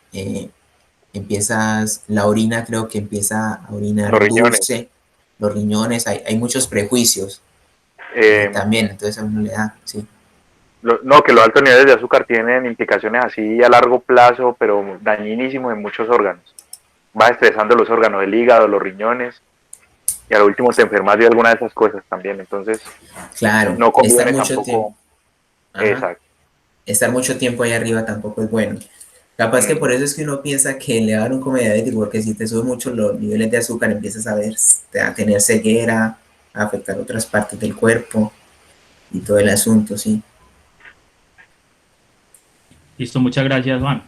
Speaker 2: la orina creo que empieza a
Speaker 1: Los
Speaker 2: orinar
Speaker 1: riñones.
Speaker 2: dulce, los riñones, hay muchos prejuicios
Speaker 1: Eh,
Speaker 2: también, entonces a uno le da, sí.
Speaker 1: no, que los altos niveles de azúcar tienen implicaciones así a largo plazo, pero dañinísimos en muchos órganos. Vas estresando los órganos, el hígado, los riñones, y al último te enfermas de alguna de esas cosas también. Entonces,
Speaker 2: Claro,
Speaker 1: no conviene tampoco.
Speaker 2: ajá,
Speaker 1: Exacto.
Speaker 2: estar mucho tiempo ahí arriba tampoco es bueno. Capaz que por
Speaker 1: Ujú.
Speaker 2: eso es que uno piensa que le va a dar un coma diabético, porque si te suben mucho los niveles de azúcar, empiezas a ver, a tener ceguera, a afectar otras partes del cuerpo y todo el asunto, sí.
Speaker 3: Listo, muchas gracias, Juan.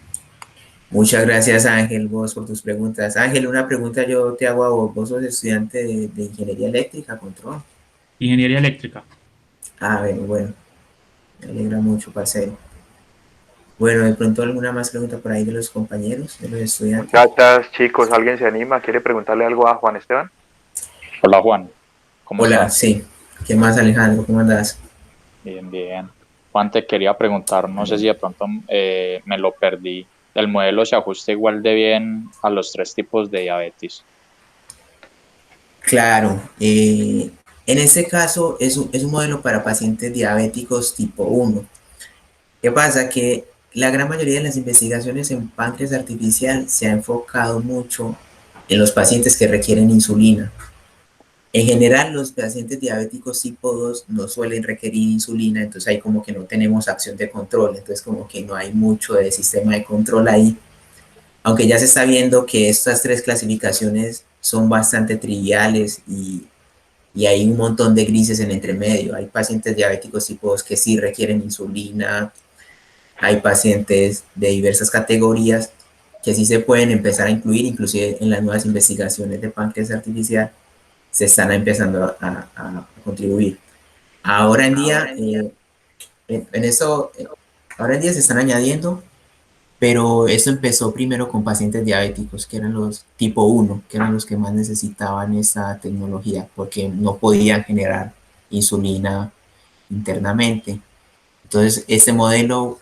Speaker 2: Muchas gracias, Ángel, vos por tus preguntas. Ángel, una pregunta yo te hago a vos. Vos sos estudiante de ingeniería eléctrica, control.
Speaker 3: Ingeniería eléctrica.
Speaker 2: Bueno, me alegra mucho, parcero. Bueno, de pronto alguna más pregunta por ahí de los compañeros, de los estudiantes.
Speaker 1: Muchachas, chicos, ¿alguien se anima? ¿Quiere preguntarle algo a Juan Esteban?
Speaker 4: Hola Juan, ¿cómo
Speaker 2: Hola,
Speaker 4: estás?
Speaker 2: sí. ¿Qué más, Alejandro? ¿Cómo andás?
Speaker 4: Bien, bien. Juan, te quería preguntar, no sé si de pronto me lo perdí. ¿El modelo se ajusta igual de bien a los tres tipos de diabetes?
Speaker 2: Claro, en este caso es un modelo para pacientes diabéticos tipo 1. ¿Qué pasa? Que la gran mayoría de las investigaciones en páncreas artificial se ha enfocado mucho en los pacientes que requieren insulina. En general, los pacientes diabéticos tipo 2 no suelen requerir insulina, entonces ahí como que no tenemos acción de control, entonces como que no hay mucho de sistema de control ahí. Aunque ya se está viendo que estas tres clasificaciones son bastante triviales y hay un montón de grises en entremedio. Hay pacientes diabéticos tipo 2 que sí requieren insulina, hay pacientes de diversas categorías que sí se pueden empezar a incluir, inclusive en las nuevas investigaciones de páncreas artificial se están empezando a contribuir. Ahora en día, en eso, ahora en día se están añadiendo, pero eso empezó primero con pacientes diabéticos, que eran los tipo 1, que eran los que más necesitaban esa tecnología, porque no podían generar insulina internamente. Entonces, este modelo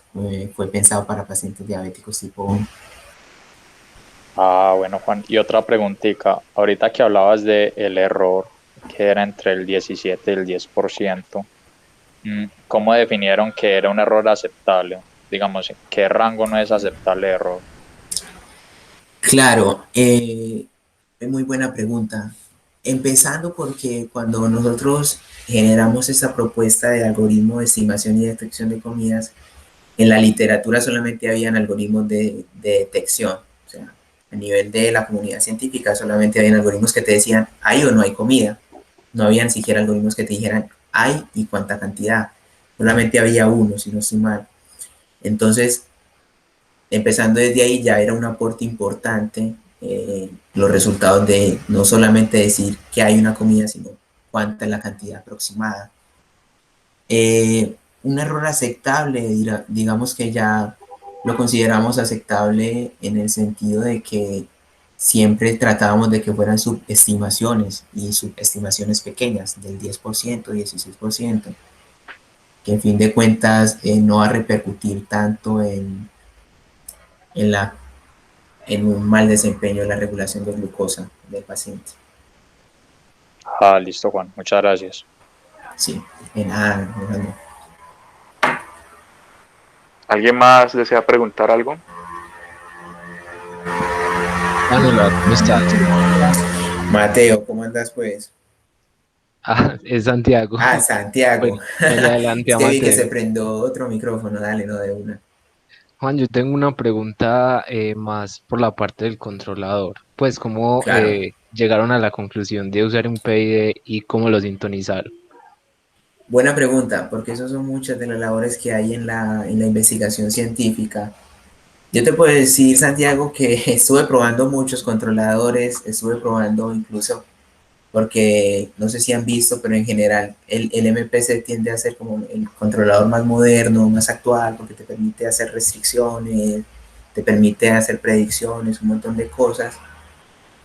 Speaker 2: fue pensado para pacientes diabéticos tipo 1.
Speaker 4: Ah, bueno Juan, y otra preguntita, ahorita que hablabas de el error, que era entre el 17 y el 10%, ¿cómo definieron que era un error aceptable? Digamos, ¿qué rango no es aceptable de error?
Speaker 2: Claro, es muy buena pregunta. Empezando porque cuando nosotros generamos esa propuesta de algoritmo de estimación y detección de comidas, en la literatura solamente habían algoritmos de detección. O sea, a nivel de la comunidad científica solamente habían algoritmos que te decían hay o no hay comida. No habían siquiera algoritmos que te dijeran hay y cuánta cantidad. Solamente había uno, si no estoy mal. Entonces, empezando desde ahí ya era un aporte importante los resultados de no solamente decir que hay una comida, sino cuánta es la cantidad aproximada. Un error aceptable, digamos que ya lo consideramos aceptable en el sentido de que siempre tratábamos de que fueran subestimaciones y subestimaciones pequeñas del 10%, 16%, que en fin de cuentas no va a repercutir tanto en la en un mal desempeño de la regulación de glucosa del paciente.
Speaker 4: Listo, Juan, muchas gracias.
Speaker 2: Sí, en nada, no.
Speaker 1: ¿Alguien más desea preguntar algo?
Speaker 5: Hola, ¿cómo estás?
Speaker 2: Mateo, ¿cómo andas pues?
Speaker 5: Es Santiago.
Speaker 2: Santiago.
Speaker 5: Pues adelante
Speaker 2: Es
Speaker 5: a
Speaker 2: que vi que se
Speaker 5: Mateo.
Speaker 2: prendió otro micrófono, dale, no de una.
Speaker 5: Juan, yo tengo una pregunta más por la parte del controlador. Pues, ¿cómo
Speaker 2: Claro.
Speaker 5: llegaron a la conclusión de usar un PID y cómo lo sintonizaron?
Speaker 2: Buena pregunta, porque esas son muchas de las labores que hay en la investigación científica. Yo te puedo decir, Santiago, que estuve probando muchos controladores, estuve probando incluso, porque no sé si han visto, pero en general el MPC tiende a ser como el controlador más moderno, más actual, porque te permite hacer restricciones, te permite hacer predicciones, un montón de cosas.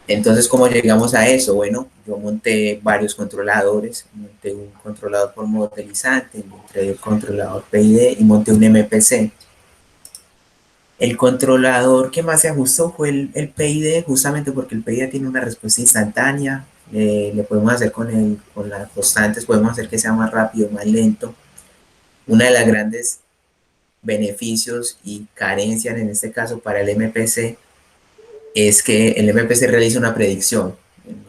Speaker 2: Entonces, ¿cómo llegamos a eso? Bueno, yo monté varios controladores, monté un controlador por modo deslizante, monté el controlador PID y monté un MPC. El controlador que más se ajustó fue el PID, justamente porque el PID tiene una respuesta instantánea. Le podemos hacer con las constantes, podemos hacer que sea más rápido, más lento. Una de las grandes beneficios y carencias en este caso para el MPC es que el MPC realiza una predicción.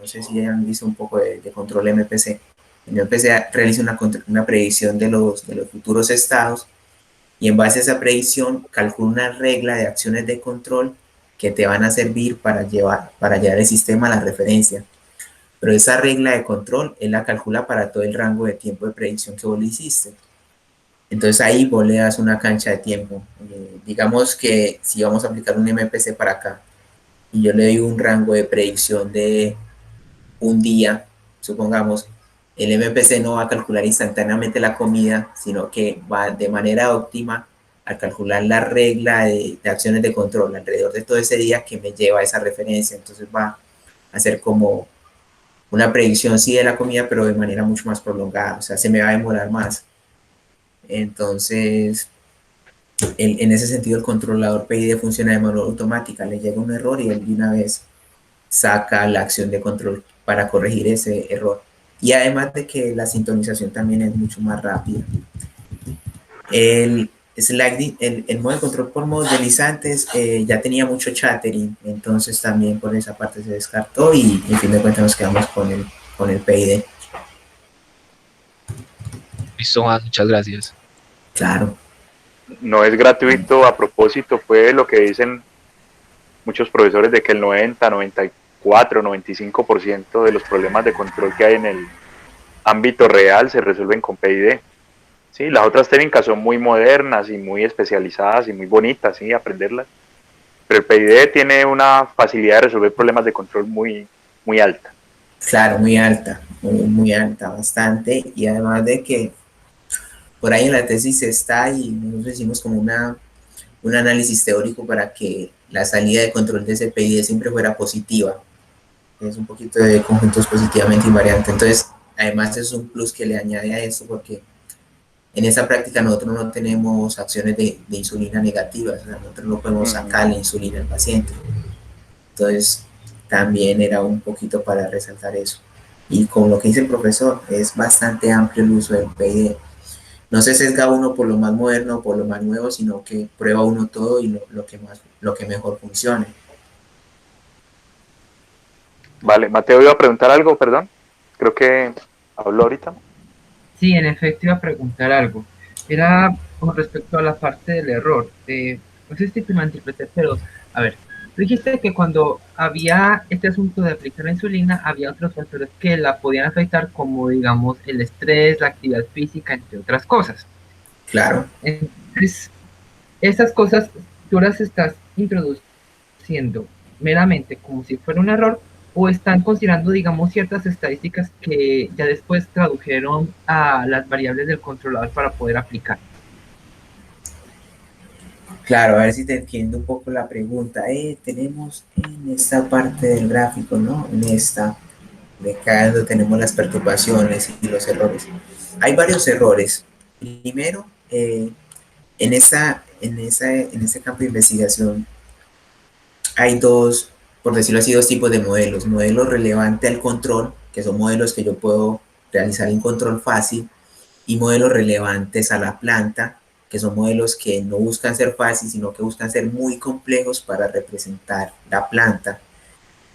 Speaker 2: No sé si han visto un poco de control MPC. El MPC realiza una predicción de los futuros estados y en base a esa predicción calcula una regla de acciones de control que te van a servir para llevar el sistema a la referencia. Pero esa regla de control él la calcula para todo el rango de tiempo de predicción que vos le hiciste. Entonces ahí vos le das una cancha de tiempo. Digamos que si vamos a aplicar un MPC para acá y yo le doy un rango de predicción de un día, supongamos, el MPC no va a calcular instantáneamente la comida, sino que va de manera óptima a calcular la regla de acciones de control alrededor de todo ese día que me lleva a esa referencia. Entonces va a hacer como una predicción, sí, de la comida, pero de manera mucho más prolongada, o sea, se me va a demorar más. Entonces, en ese sentido, el controlador PID funciona de manera automática, le llega un error y él de una vez saca la acción de control para corregir ese error. Y además de que la sintonización también es mucho más rápida. El modo de control por modos deslizantes ya tenía mucho chattering, entonces también por esa parte se descartó y en fin de cuentas nos quedamos con el PID.
Speaker 5: Listo, Juan, muchas gracias.
Speaker 2: Claro.
Speaker 1: No es gratuito, a propósito, fue lo que dicen muchos profesores de que el 90, 94, 95% de los problemas de control que hay en el ámbito real se resuelven con PID. Sí, las otras técnicas son muy modernas y muy especializadas y muy bonitas, sí, aprenderlas. Pero el PID tiene una facilidad de resolver problemas de control muy, muy alta.
Speaker 2: Claro, muy alta, muy alta, bastante. Y además de que por ahí en la tesis está y nosotros hicimos como un análisis teórico para que la salida de control de ese PID siempre fuera positiva. Es un poquito de conjuntos positivamente invariantes. Entonces, además es un plus que le añade a esto porque en esa práctica nosotros no tenemos acciones de insulina negativas, o sea, nosotros no podemos sacar la insulina al paciente. Entonces, también era un poquito para resaltar eso. Y con lo que dice el profesor, es bastante amplio el uso del PID. No se sesga uno por lo más moderno o por lo más nuevo, sino que prueba uno todo y lo que mejor funcione.
Speaker 1: Vale, Mateo iba a preguntar algo, perdón. Creo que habló ahorita.
Speaker 6: Sí, en efecto iba a preguntar algo. Era con respecto a la parte del error. No sé si te malinterpreté, pero a ver, tú dijiste que cuando había este asunto de aplicar la insulina, había otros factores que la podían afectar, como digamos el estrés, la actividad física, entre otras cosas.
Speaker 2: Claro.
Speaker 6: Entonces, estas cosas tú las estás introduciendo meramente como si fuera un error o están considerando, digamos, ciertas estadísticas que ya después tradujeron a las variables del controlador para poder aplicar.
Speaker 2: Claro, a ver si te entiendo un poco la pregunta. Tenemos en esta parte del gráfico, ¿no? En esta, de acá donde tenemos las perturbaciones y los errores. Hay varios errores. Primero, en este campo de investigación, hay dos, por decirlo así, dos tipos de modelos. Modelo relevante al control, que son modelos que yo puedo realizar en control fácil, y modelos relevantes a la planta, que son modelos que no buscan ser fáciles, sino que buscan ser muy complejos para representar la planta.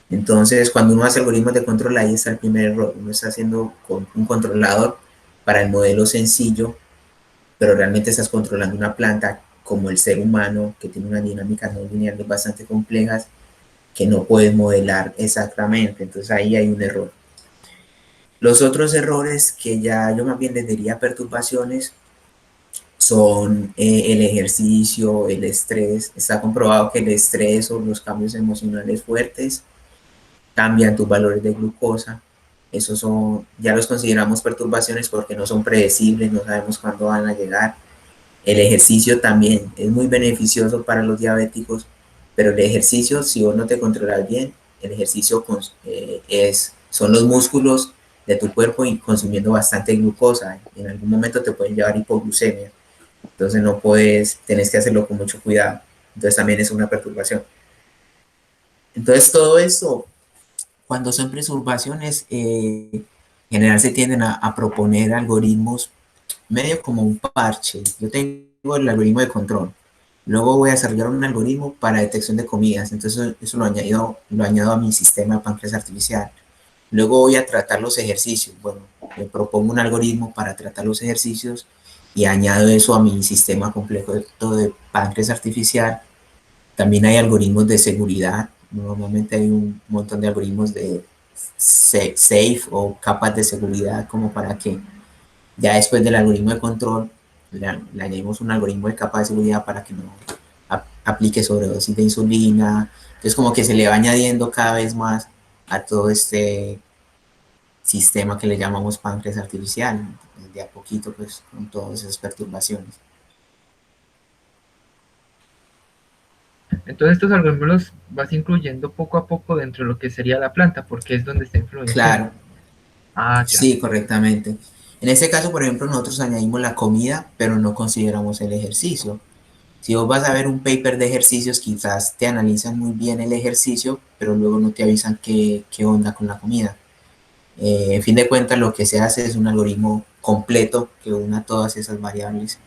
Speaker 2: Entonces, cuando uno hace algoritmos de control, ahí está el primer error. Uno está haciendo con un controlador para el modelo sencillo, pero realmente estás controlando una planta como el ser humano, que tiene una dinámica no lineal bastante complejas, que no puedes modelar exactamente. Entonces ahí hay un error. Los otros errores que ya yo más bien les diría perturbaciones son el ejercicio, el estrés. Está comprobado que el estrés o los cambios emocionales fuertes cambian tus valores de glucosa. Esos son, ya los consideramos perturbaciones porque no son predecibles, no sabemos cuándo van a llegar. El ejercicio también es muy beneficioso para los diabéticos, pero el ejercicio, si vos no te controlas bien, el ejercicio son los músculos de tu cuerpo y consumiendo bastante glucosa. En algún momento te pueden llevar hipoglucemia. Entonces no puedes, tenés que hacerlo con mucho cuidado. Entonces también es una perturbación. Entonces todo esto, cuando son perturbaciones, en general se tienden a proponer algoritmos medio como un parche. Yo tengo el algoritmo de control. Luego voy a desarrollar un algoritmo para detección de comidas. Entonces eso lo añado a mi sistema de páncreas artificial. Luego voy a tratar los ejercicios. Bueno, le propongo un algoritmo para tratar los ejercicios y añado eso a mi sistema complejo de páncreas artificial. También hay algoritmos de seguridad. Normalmente hay un montón de algoritmos de safe o capas de seguridad como para que ya después del algoritmo de control le añadimos un algoritmo de capa de seguridad para que no aplique sobredosis de insulina. Entonces como que se le va añadiendo cada vez más a todo este sistema que le llamamos páncreas artificial, de a poquito pues con todas esas perturbaciones.
Speaker 6: Entonces estos algoritmos los vas incluyendo poco a poco dentro de lo que sería la planta, porque es donde está influenciando.
Speaker 2: Claro,
Speaker 6: Ah, ya.
Speaker 2: sí, correctamente. En este caso, por ejemplo, nosotros añadimos la comida, pero no consideramos el ejercicio. Si vos vas a ver un paper de ejercicios, quizás te analizan muy bien el ejercicio, pero luego no te avisan qué onda con la comida. En fin de cuentas, lo que se hace es un algoritmo completo que una todas esas variables.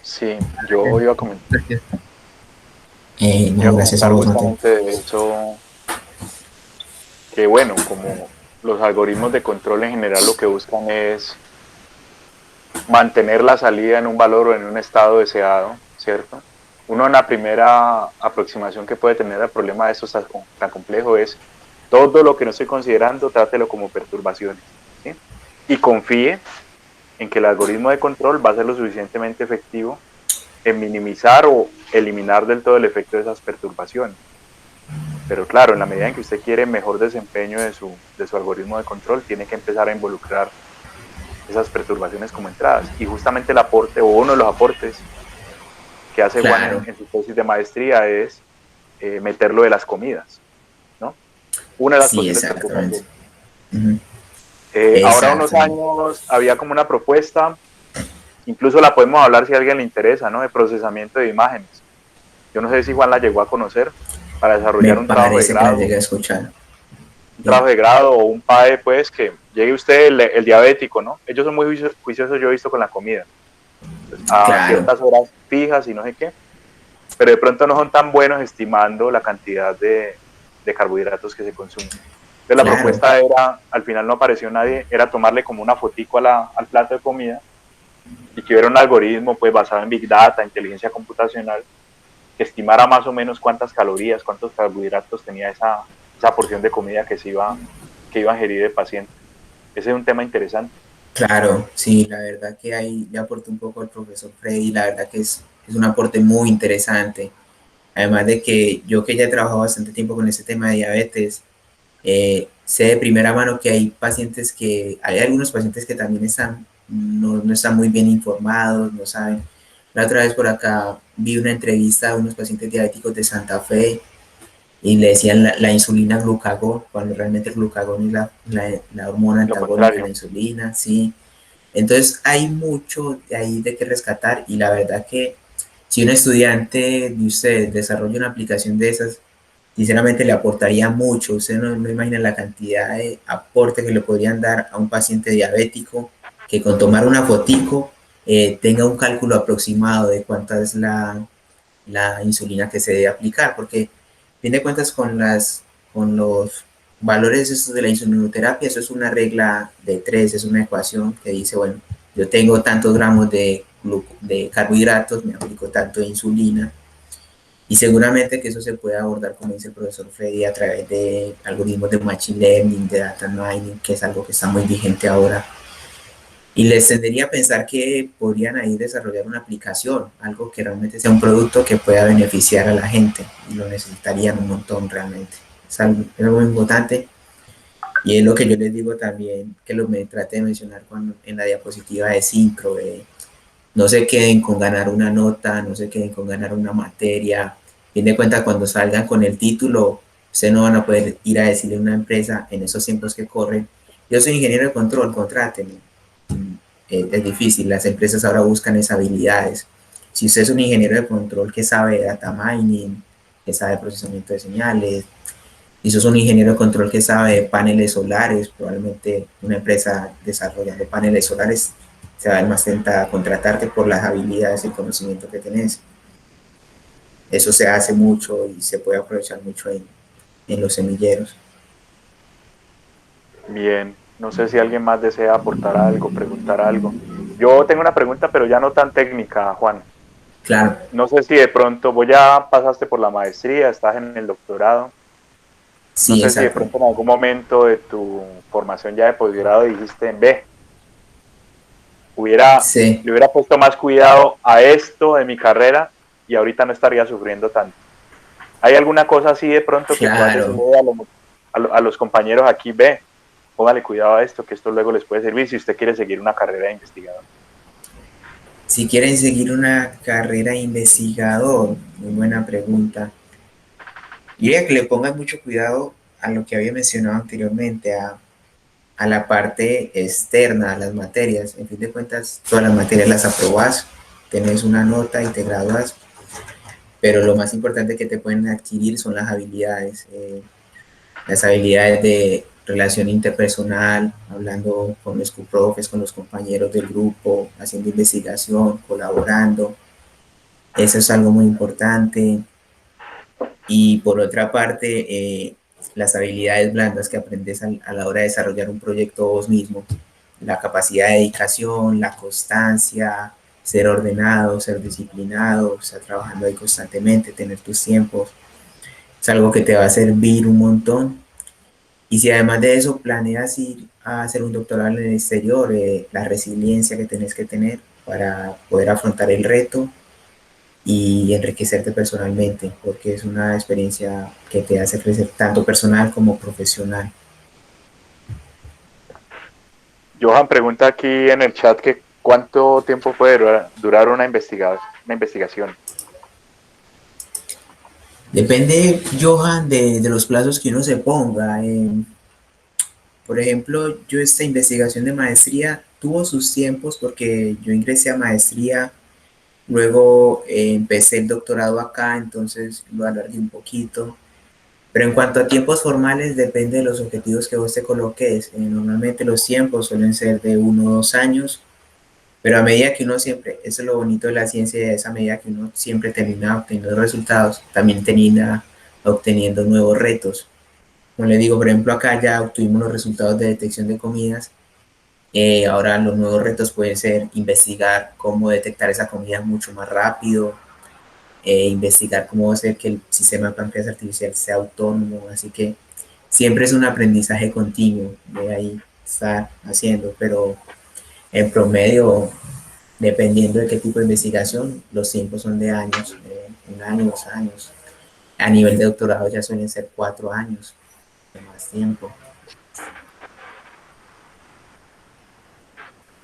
Speaker 1: Sí, yo iba a comentar,
Speaker 6: Gracias.
Speaker 2: No, gracias a vos, Mateo.
Speaker 1: justamente de eso, que bueno, como los algoritmos de control en general lo que buscan es mantener la salida en un valor o en un estado deseado, ¿cierto? Uno en la primera aproximación que puede tener al problema de estos tan complejo es todo lo que no estoy considerando, trátelo como perturbaciones, ¿sí? Y confíe en que el algoritmo de control va a ser lo suficientemente efectivo en minimizar o eliminar del todo el efecto de esas perturbaciones. Pero claro, en la medida en que usted quiere mejor desempeño de su algoritmo de control, tiene que empezar a involucrar esas perturbaciones como entradas. Y justamente el aporte, o uno de los aportes que hace
Speaker 2: Claro.
Speaker 1: Juan en su tesis de maestría es meterlo de las comidas, ¿no? Una de las
Speaker 2: Sí,
Speaker 1: posibles
Speaker 2: exactamente.
Speaker 1: perturbaciones.
Speaker 2: Uh-huh.
Speaker 1: Ahora unos años había como una propuesta, incluso la podemos hablar si a alguien le interesa, ¿no? De procesamiento de imágenes. Yo no sé si Juan la llegó a conocer para desarrollar un trabajo de
Speaker 2: Parece que la
Speaker 1: grado.
Speaker 2: llegué a escuchar.
Speaker 1: Un trabajo de grado o un PAE, pues, que llegue usted el diabético, ¿no? Ellos son muy juiciosos, yo he visto con la comida. Pues, a
Speaker 2: Claro.
Speaker 1: ciertas horas fijas y no sé qué. Pero de pronto no son tan buenos estimando la cantidad de carbohidratos que se consumen. Entonces la propuesta era, al final no apareció nadie, era tomarle como una fotico al plato de comida y que hubiera un algoritmo pues basado en Big Data, inteligencia computacional, que estimara más o menos cuántas calorías, cuántos carbohidratos tenía esa porción de comida que iba a ingerir el paciente. Ese es un tema interesante.
Speaker 2: Claro, sí, la verdad que ahí le aportó un poco el profesor Freddy, la verdad que es un aporte muy interesante. Además de que yo que ya he trabajado bastante tiempo con este tema de diabetes, sé de primera mano que hay algunos pacientes que también no están muy bien informados, no saben. La otra vez por acá vi una entrevista a unos pacientes diabéticos de Santa Fe y le decían la insulina glucagón, cuando realmente el glucagón es la hormona antagónica a la insulina, sí. Entonces hay mucho de ahí de que rescatar y la verdad que si un estudiante de usted desarrolla una aplicación de esas, sinceramente le aportaría mucho. Usted no imagina la cantidad de aporte que le podrían dar a un paciente diabético que con tomar una fotico tenga un cálculo aproximado de cuánta es la insulina que se debe aplicar, porque a fin de cuentas con los valores estos de la insulinoterapia, eso es una regla de tres, es una ecuación que dice, bueno, yo tengo tantos gramos de carbohidratos, me aplico tanto de insulina, y seguramente que eso se puede abordar, como dice el profesor Freddy, a través de algoritmos de Machine Learning, de Data Mining, que es algo que está muy vigente ahora. Y les tendería a pensar que podrían ahí desarrollar una aplicación, algo que realmente sea un producto que pueda beneficiar a la gente, y lo necesitarían un montón realmente. Es algo muy importante, y es lo que yo les digo también, que lo me traté de mencionar en la diapositiva de Syncro, no se queden con ganar una nota, no se queden con ganar una materia. A fin de cuentas, cuando salgan con el título, ustedes no van a poder ir a decirle a una empresa en esos tiempos que corren, yo soy ingeniero de control, contrátenme. Es difícil, las empresas ahora buscan esas habilidades. Si usted es un ingeniero de control que sabe data mining, que sabe procesamiento de señales, si sos un ingeniero de control que sabe de paneles solares, probablemente una empresa desarrollando paneles solares se va a ver más tentada a contratarte por las habilidades y el conocimiento que tenés. Eso se hace mucho y se puede aprovechar mucho en los semilleros.
Speaker 1: Bien, no sé si alguien más desea aportar algo, preguntar algo. Yo tengo una pregunta, pero ya no tan técnica, Juan.
Speaker 2: Claro.
Speaker 1: No sé si de pronto, vos ya pasaste por la maestría, estás en el doctorado.
Speaker 2: Sí,
Speaker 1: No sé
Speaker 2: exacto.
Speaker 1: si de pronto en algún momento de tu formación ya de posgrado dijiste, ve,
Speaker 2: sí.
Speaker 1: le hubiera puesto más cuidado a esto de mi carrera y ahorita no estaría sufriendo tanto. ¿Hay alguna cosa así de pronto que puedas decirle a los compañeros aquí, ve, póngale cuidado a esto, que esto luego les puede servir si usted quiere seguir una carrera de investigador?
Speaker 2: Si quieren seguir una carrera de investigador, muy buena pregunta. Yo diría que le pongan mucho cuidado a lo que había mencionado anteriormente, a la parte externa, a las materias. En fin de cuentas, todas las materias las aprobás, tenés una nota y te gradúas, pero lo más importante que te pueden adquirir son las habilidades de relación interpersonal, hablando con los coprofes, con los compañeros del grupo, haciendo investigación, colaborando. Eso es algo muy importante. Y por otra parte, las habilidades blandas que aprendes a la hora de desarrollar un proyecto vos mismo, la capacidad de dedicación, la constancia, ser ordenado, ser disciplinado, estar trabajando ahí constantemente, tener tus tiempos, es algo que te va a servir un montón. Y si además de eso planeas ir a hacer un doctorado en el exterior, la resiliencia que tenés que tener para poder afrontar el reto y enriquecerte personalmente, porque es una experiencia que te hace crecer tanto personal como profesional.
Speaker 1: Johan pregunta aquí en el chat que cuánto tiempo puede durar una investigación.
Speaker 2: Depende, Johan, de los plazos que uno se ponga. Por ejemplo, yo esta investigación de maestría tuvo sus tiempos porque yo ingresé a maestría, luego empecé el doctorado acá, entonces lo alargué un poquito. Pero en cuanto a tiempos formales, depende de los objetivos que vos te coloques. Normalmente los tiempos suelen ser de 1 o 2 años, pero a medida que uno siempre, eso es lo bonito de la ciencia, es a medida que uno siempre termina obteniendo resultados, también termina obteniendo nuevos retos. Como le digo, por ejemplo, acá ya obtuvimos los resultados de detección de comidas. Ahora los nuevos retos pueden ser investigar cómo detectar esa comida mucho más rápido, investigar cómo hacer que el sistema de páncreas artificial sea autónomo. Así que siempre es un aprendizaje continuo de ahí estar haciendo, pero en promedio, dependiendo de qué tipo de investigación, los tiempos son de años, 1 año, 2 años. A nivel de doctorado ya suelen ser 4 años, de más tiempo.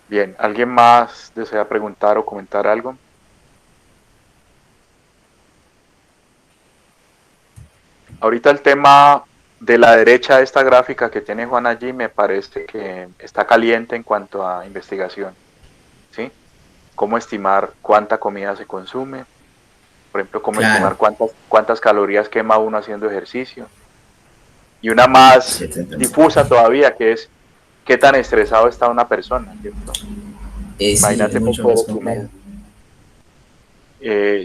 Speaker 1: Bien, ¿alguien más desea preguntar o comentar algo? Ahorita el tema de la derecha de esta gráfica que tiene Juan allí me parece que está caliente en cuanto a investigación, ¿sí? Cómo estimar cuánta comida se consume Por ejemplo, cómo
Speaker 2: Claro.
Speaker 1: estimar cuántas calorías quema uno haciendo ejercicio. Y una más
Speaker 2: Sí,
Speaker 1: difusa todavía, que es qué tan estresado está una persona, ¿cierto?
Speaker 2: sí, es
Speaker 1: Imagínate, pues,
Speaker 2: mucho
Speaker 1: poder
Speaker 2: más
Speaker 1: estimar.
Speaker 2: complejo.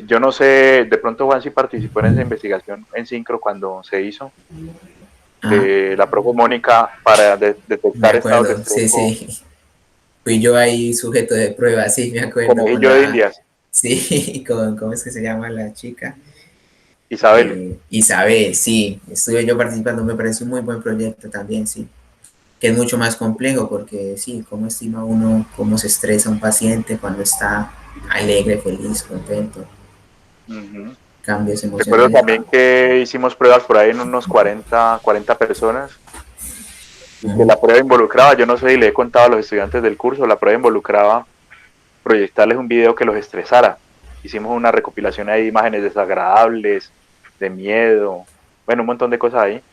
Speaker 1: Yo no sé, de pronto Juan sí participó en esa investigación en Syncro cuando se hizo,
Speaker 2: Ah,
Speaker 1: de la profe Mónica para
Speaker 2: me
Speaker 1: detectar estados de
Speaker 2: acuerdo,
Speaker 1: estrés
Speaker 2: sí, sí. Fui yo ahí sujeto de prueba, sí, me
Speaker 1: con
Speaker 2: acuerdo, con
Speaker 1: conejillo de
Speaker 2: la,
Speaker 1: indias.
Speaker 2: sí, con, ¿cómo es que se llama la chica?
Speaker 1: Isabel.
Speaker 2: Isabel, sí, estuve yo participando, me parece un muy buen proyecto también, sí, que es mucho más complejo porque sí, cómo estima uno, cómo se estresa un paciente cuando está alegre, feliz, contento,
Speaker 1: Ujú.
Speaker 2: cambios
Speaker 1: Recuerdo
Speaker 2: emocionales.
Speaker 1: también que hicimos pruebas por ahí en unos 40 personas y que la prueba involucraba, yo no sé si le he contado a los estudiantes del curso, la prueba involucraba proyectarles un video que los estresara. Hicimos una recopilación ahí de imágenes desagradables, de miedo, bueno, un montón de cosas ahí.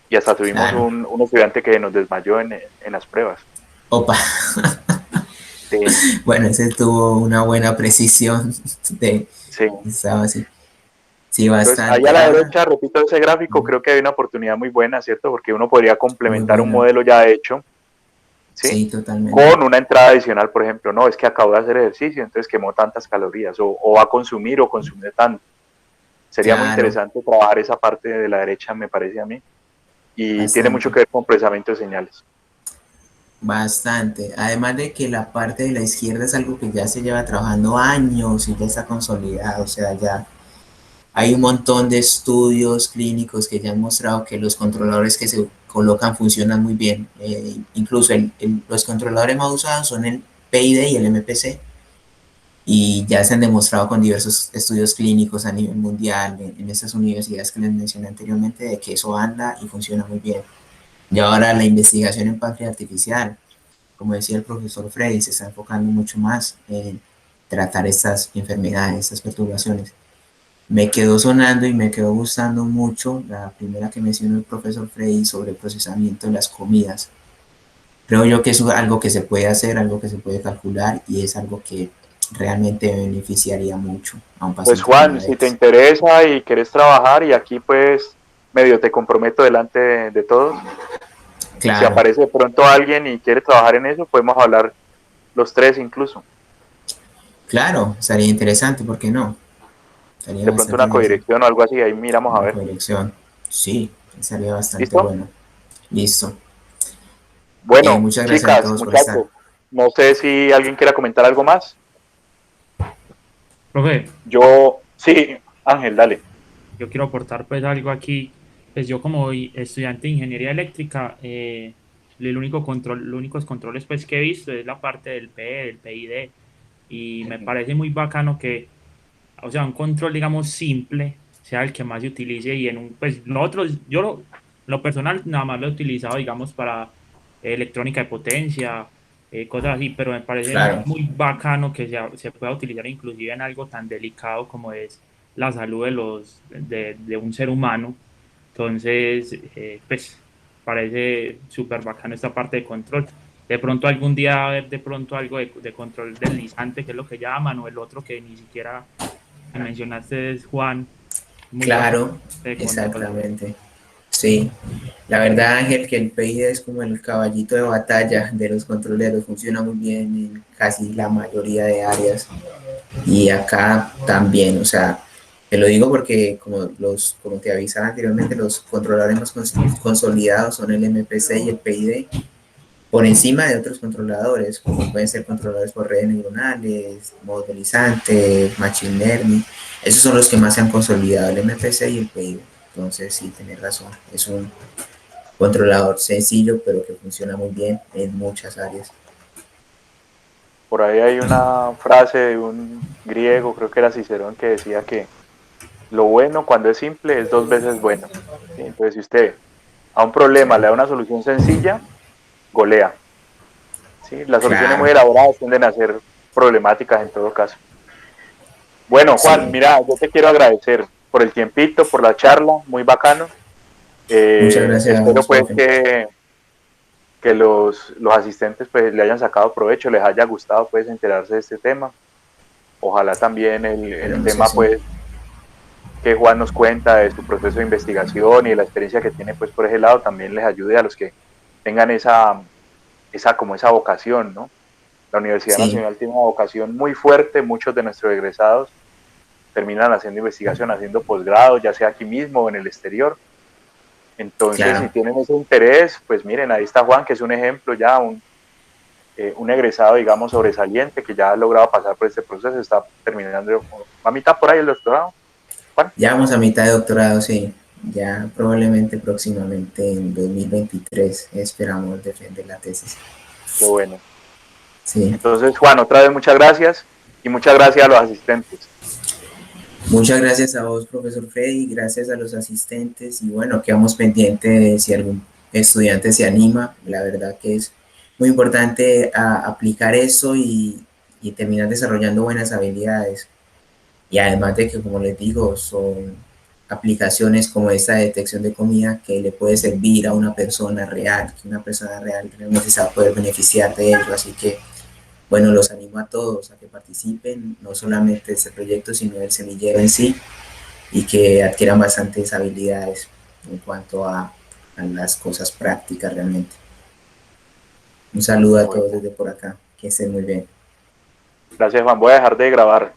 Speaker 1: Y hasta tuvimos
Speaker 2: Claro,
Speaker 1: un estudiante que nos desmayó en las pruebas.
Speaker 2: opa,
Speaker 1: Sí,
Speaker 2: bueno, ese tuvo una buena precisión de,
Speaker 1: sí.
Speaker 2: estaba así, sí,
Speaker 1: Entonces, ahí a
Speaker 2: bastante,
Speaker 1: la
Speaker 2: ahora,
Speaker 1: derecha, repito ese gráfico, creo que hay una oportunidad muy buena, ¿cierto? Porque uno podría
Speaker 2: muy
Speaker 1: complementar un
Speaker 2: buena,
Speaker 1: modelo ya hecho, ¿sí?
Speaker 2: sí, totalmente.
Speaker 1: Con una entrada adicional, por ejemplo, no, es que acabo de hacer ejercicio, entonces quemó tantas calorías, o va a consumir o consume tanto. Sería muy
Speaker 2: Claro,
Speaker 1: interesante trabajar esa parte de la derecha, me parece a mí, y tiene mucho
Speaker 2: bastante,
Speaker 1: que ver con procesamiento de señales.
Speaker 2: bastante. Además de que la parte de la izquierda es algo que ya se lleva trabajando años y ya está consolidado, o sea, ya hay un montón de estudios clínicos que ya han mostrado que los controladores que se colocan funcionan muy bien. Incluso los controladores más usados son el PID y el MPC, y ya se han demostrado con diversos estudios clínicos a nivel mundial en estas universidades que les mencioné anteriormente de que eso anda y funciona muy bien. Y ahora la investigación en páncreas artificial, como decía el profesor Freddy, se está enfocando mucho más en tratar estas enfermedades, estas perturbaciones. Me quedó sonando y me quedó gustando mucho la primera que mencionó el profesor Freddy sobre el procesamiento de las comidas. Creo yo que es algo que se puede hacer, algo que se puede calcular y es algo que realmente beneficiaría mucho a un
Speaker 1: Pues
Speaker 2: paciente con
Speaker 1: Juan, si te
Speaker 2: diabetes.
Speaker 1: interesa y querés trabajar y aquí pues medio te comprometo delante de todos, si
Speaker 2: Claro,
Speaker 1: aparece de pronto alguien y quiere trabajar en eso, podemos hablar los tres incluso.
Speaker 2: claro, estaría interesante, ¿por qué no? Estaría
Speaker 1: De pronto
Speaker 2: bastante
Speaker 1: una
Speaker 2: interesante.
Speaker 1: codirección o algo así, ahí miramos a
Speaker 2: Una
Speaker 1: ver.
Speaker 2: colección. Sí, estaría bastante
Speaker 1: ¿Listo?
Speaker 2: bueno. Listo.
Speaker 1: Bueno,
Speaker 2: Muchas gracias a
Speaker 1: chicas,
Speaker 2: todos por estar.
Speaker 1: muchachos, no sé si alguien quiera comentar algo más.
Speaker 3: Profe,
Speaker 1: Yo, sí, Ángel, dale.
Speaker 3: yo quiero aportar pues algo aquí. Pues yo como estudiante de ingeniería eléctrica, el único control, los únicos controles pues que he visto es la parte del PE, del PID, y me parece muy bacano que, o sea, un control digamos simple sea el que más se utilice y en un, pues nosotros, lo personal nada más lo he utilizado digamos para electrónica de potencia, cosas así, pero me parece
Speaker 2: Claro,
Speaker 3: muy bacano que se pueda utilizar inclusive en algo tan delicado como es la salud de un ser humano. Entonces, pues parece súper bacano esta parte de control. De pronto algún día haber de pronto algo de control deslizante, que es lo que llaman, o el otro que ni siquiera me mencionaste es Juan, muy bacano
Speaker 2: claro,
Speaker 3: de control.
Speaker 2: exactamente. Sí, la verdad, Ángel, que el PID es como el caballito de batalla de los controleros, funciona muy bien en casi la mayoría de áreas. Y acá también, o sea, te lo digo porque como te avisaba anteriormente, los controladores más consolidados son el MPC y el PID, por encima de otros controladores, como pueden ser controladores por redes neuronales, modelizantes, machine learning. Esos son los que más se han consolidado, el MPC y el PID. Entonces, sí, tenés razón, es un controlador sencillo, pero que funciona muy bien en muchas áreas.
Speaker 1: Por ahí hay una frase de un griego, creo que era Cicerón, que decía que lo bueno cuando es simple es dos veces bueno. ¿Sí? Entonces, si usted a un problema le da una solución sencilla, golea. ¿Sí? Las soluciones muy
Speaker 2: Claro,
Speaker 1: elaboradas tienden a ser problemáticas en todo caso. Bueno, Juan,
Speaker 2: sí.
Speaker 1: mira, yo te quiero agradecer por el tiempito, por la charla, muy bacano.
Speaker 2: Muchas gracias a
Speaker 1: Espero
Speaker 2: vos,
Speaker 1: pues
Speaker 2: profe.
Speaker 1: que los asistentes pues le hayan sacado provecho, les haya gustado pues enterarse de este tema. Ojalá también el
Speaker 2: Esperemos que
Speaker 1: tema
Speaker 2: sí.
Speaker 1: pues que Juan nos cuenta de su proceso de investigación y de la experiencia que tiene pues por ese lado también les ayude a los que tengan esa vocación, ¿no? La Universidad
Speaker 2: Sí,
Speaker 1: Nacional tiene una vocación muy fuerte, muchos de nuestros egresados terminan haciendo investigación, haciendo posgrado, ya sea aquí mismo o en el exterior. Entonces, si
Speaker 2: claro.
Speaker 1: tienen ese interés, pues miren, ahí está Juan, que es un ejemplo ya, un egresado, digamos, sobresaliente, que ya ha logrado pasar por este proceso, está terminando a mitad por ahí el doctorado. Juan.
Speaker 2: Ya vamos a mitad de doctorado, sí. Ya probablemente próximamente en 2023 esperamos defender la tesis.
Speaker 1: Qué bueno.
Speaker 2: Sí.
Speaker 1: Entonces, Juan, otra vez muchas gracias y muchas gracias a los asistentes.
Speaker 2: Muchas gracias a vos, profesor Freddy, gracias a los asistentes y bueno, quedamos pendientes de si algún estudiante se anima. La verdad que es muy importante aplicar eso y terminar desarrollando buenas habilidades. Y además de que, como les digo, son aplicaciones como esta de detección de comida que le puede servir a una persona real, que una persona real realmente se va a poder beneficiar de ello. Así que, bueno, los animo a todos a que participen, no solamente de este proyecto, sino del semillero en sí, y que adquieran bastantes habilidades en cuanto a las cosas prácticas realmente. Un saludo a todos
Speaker 1: Bueno,
Speaker 2: desde por acá, que estén muy bien.
Speaker 1: gracias, Juan. Voy a dejar de grabar.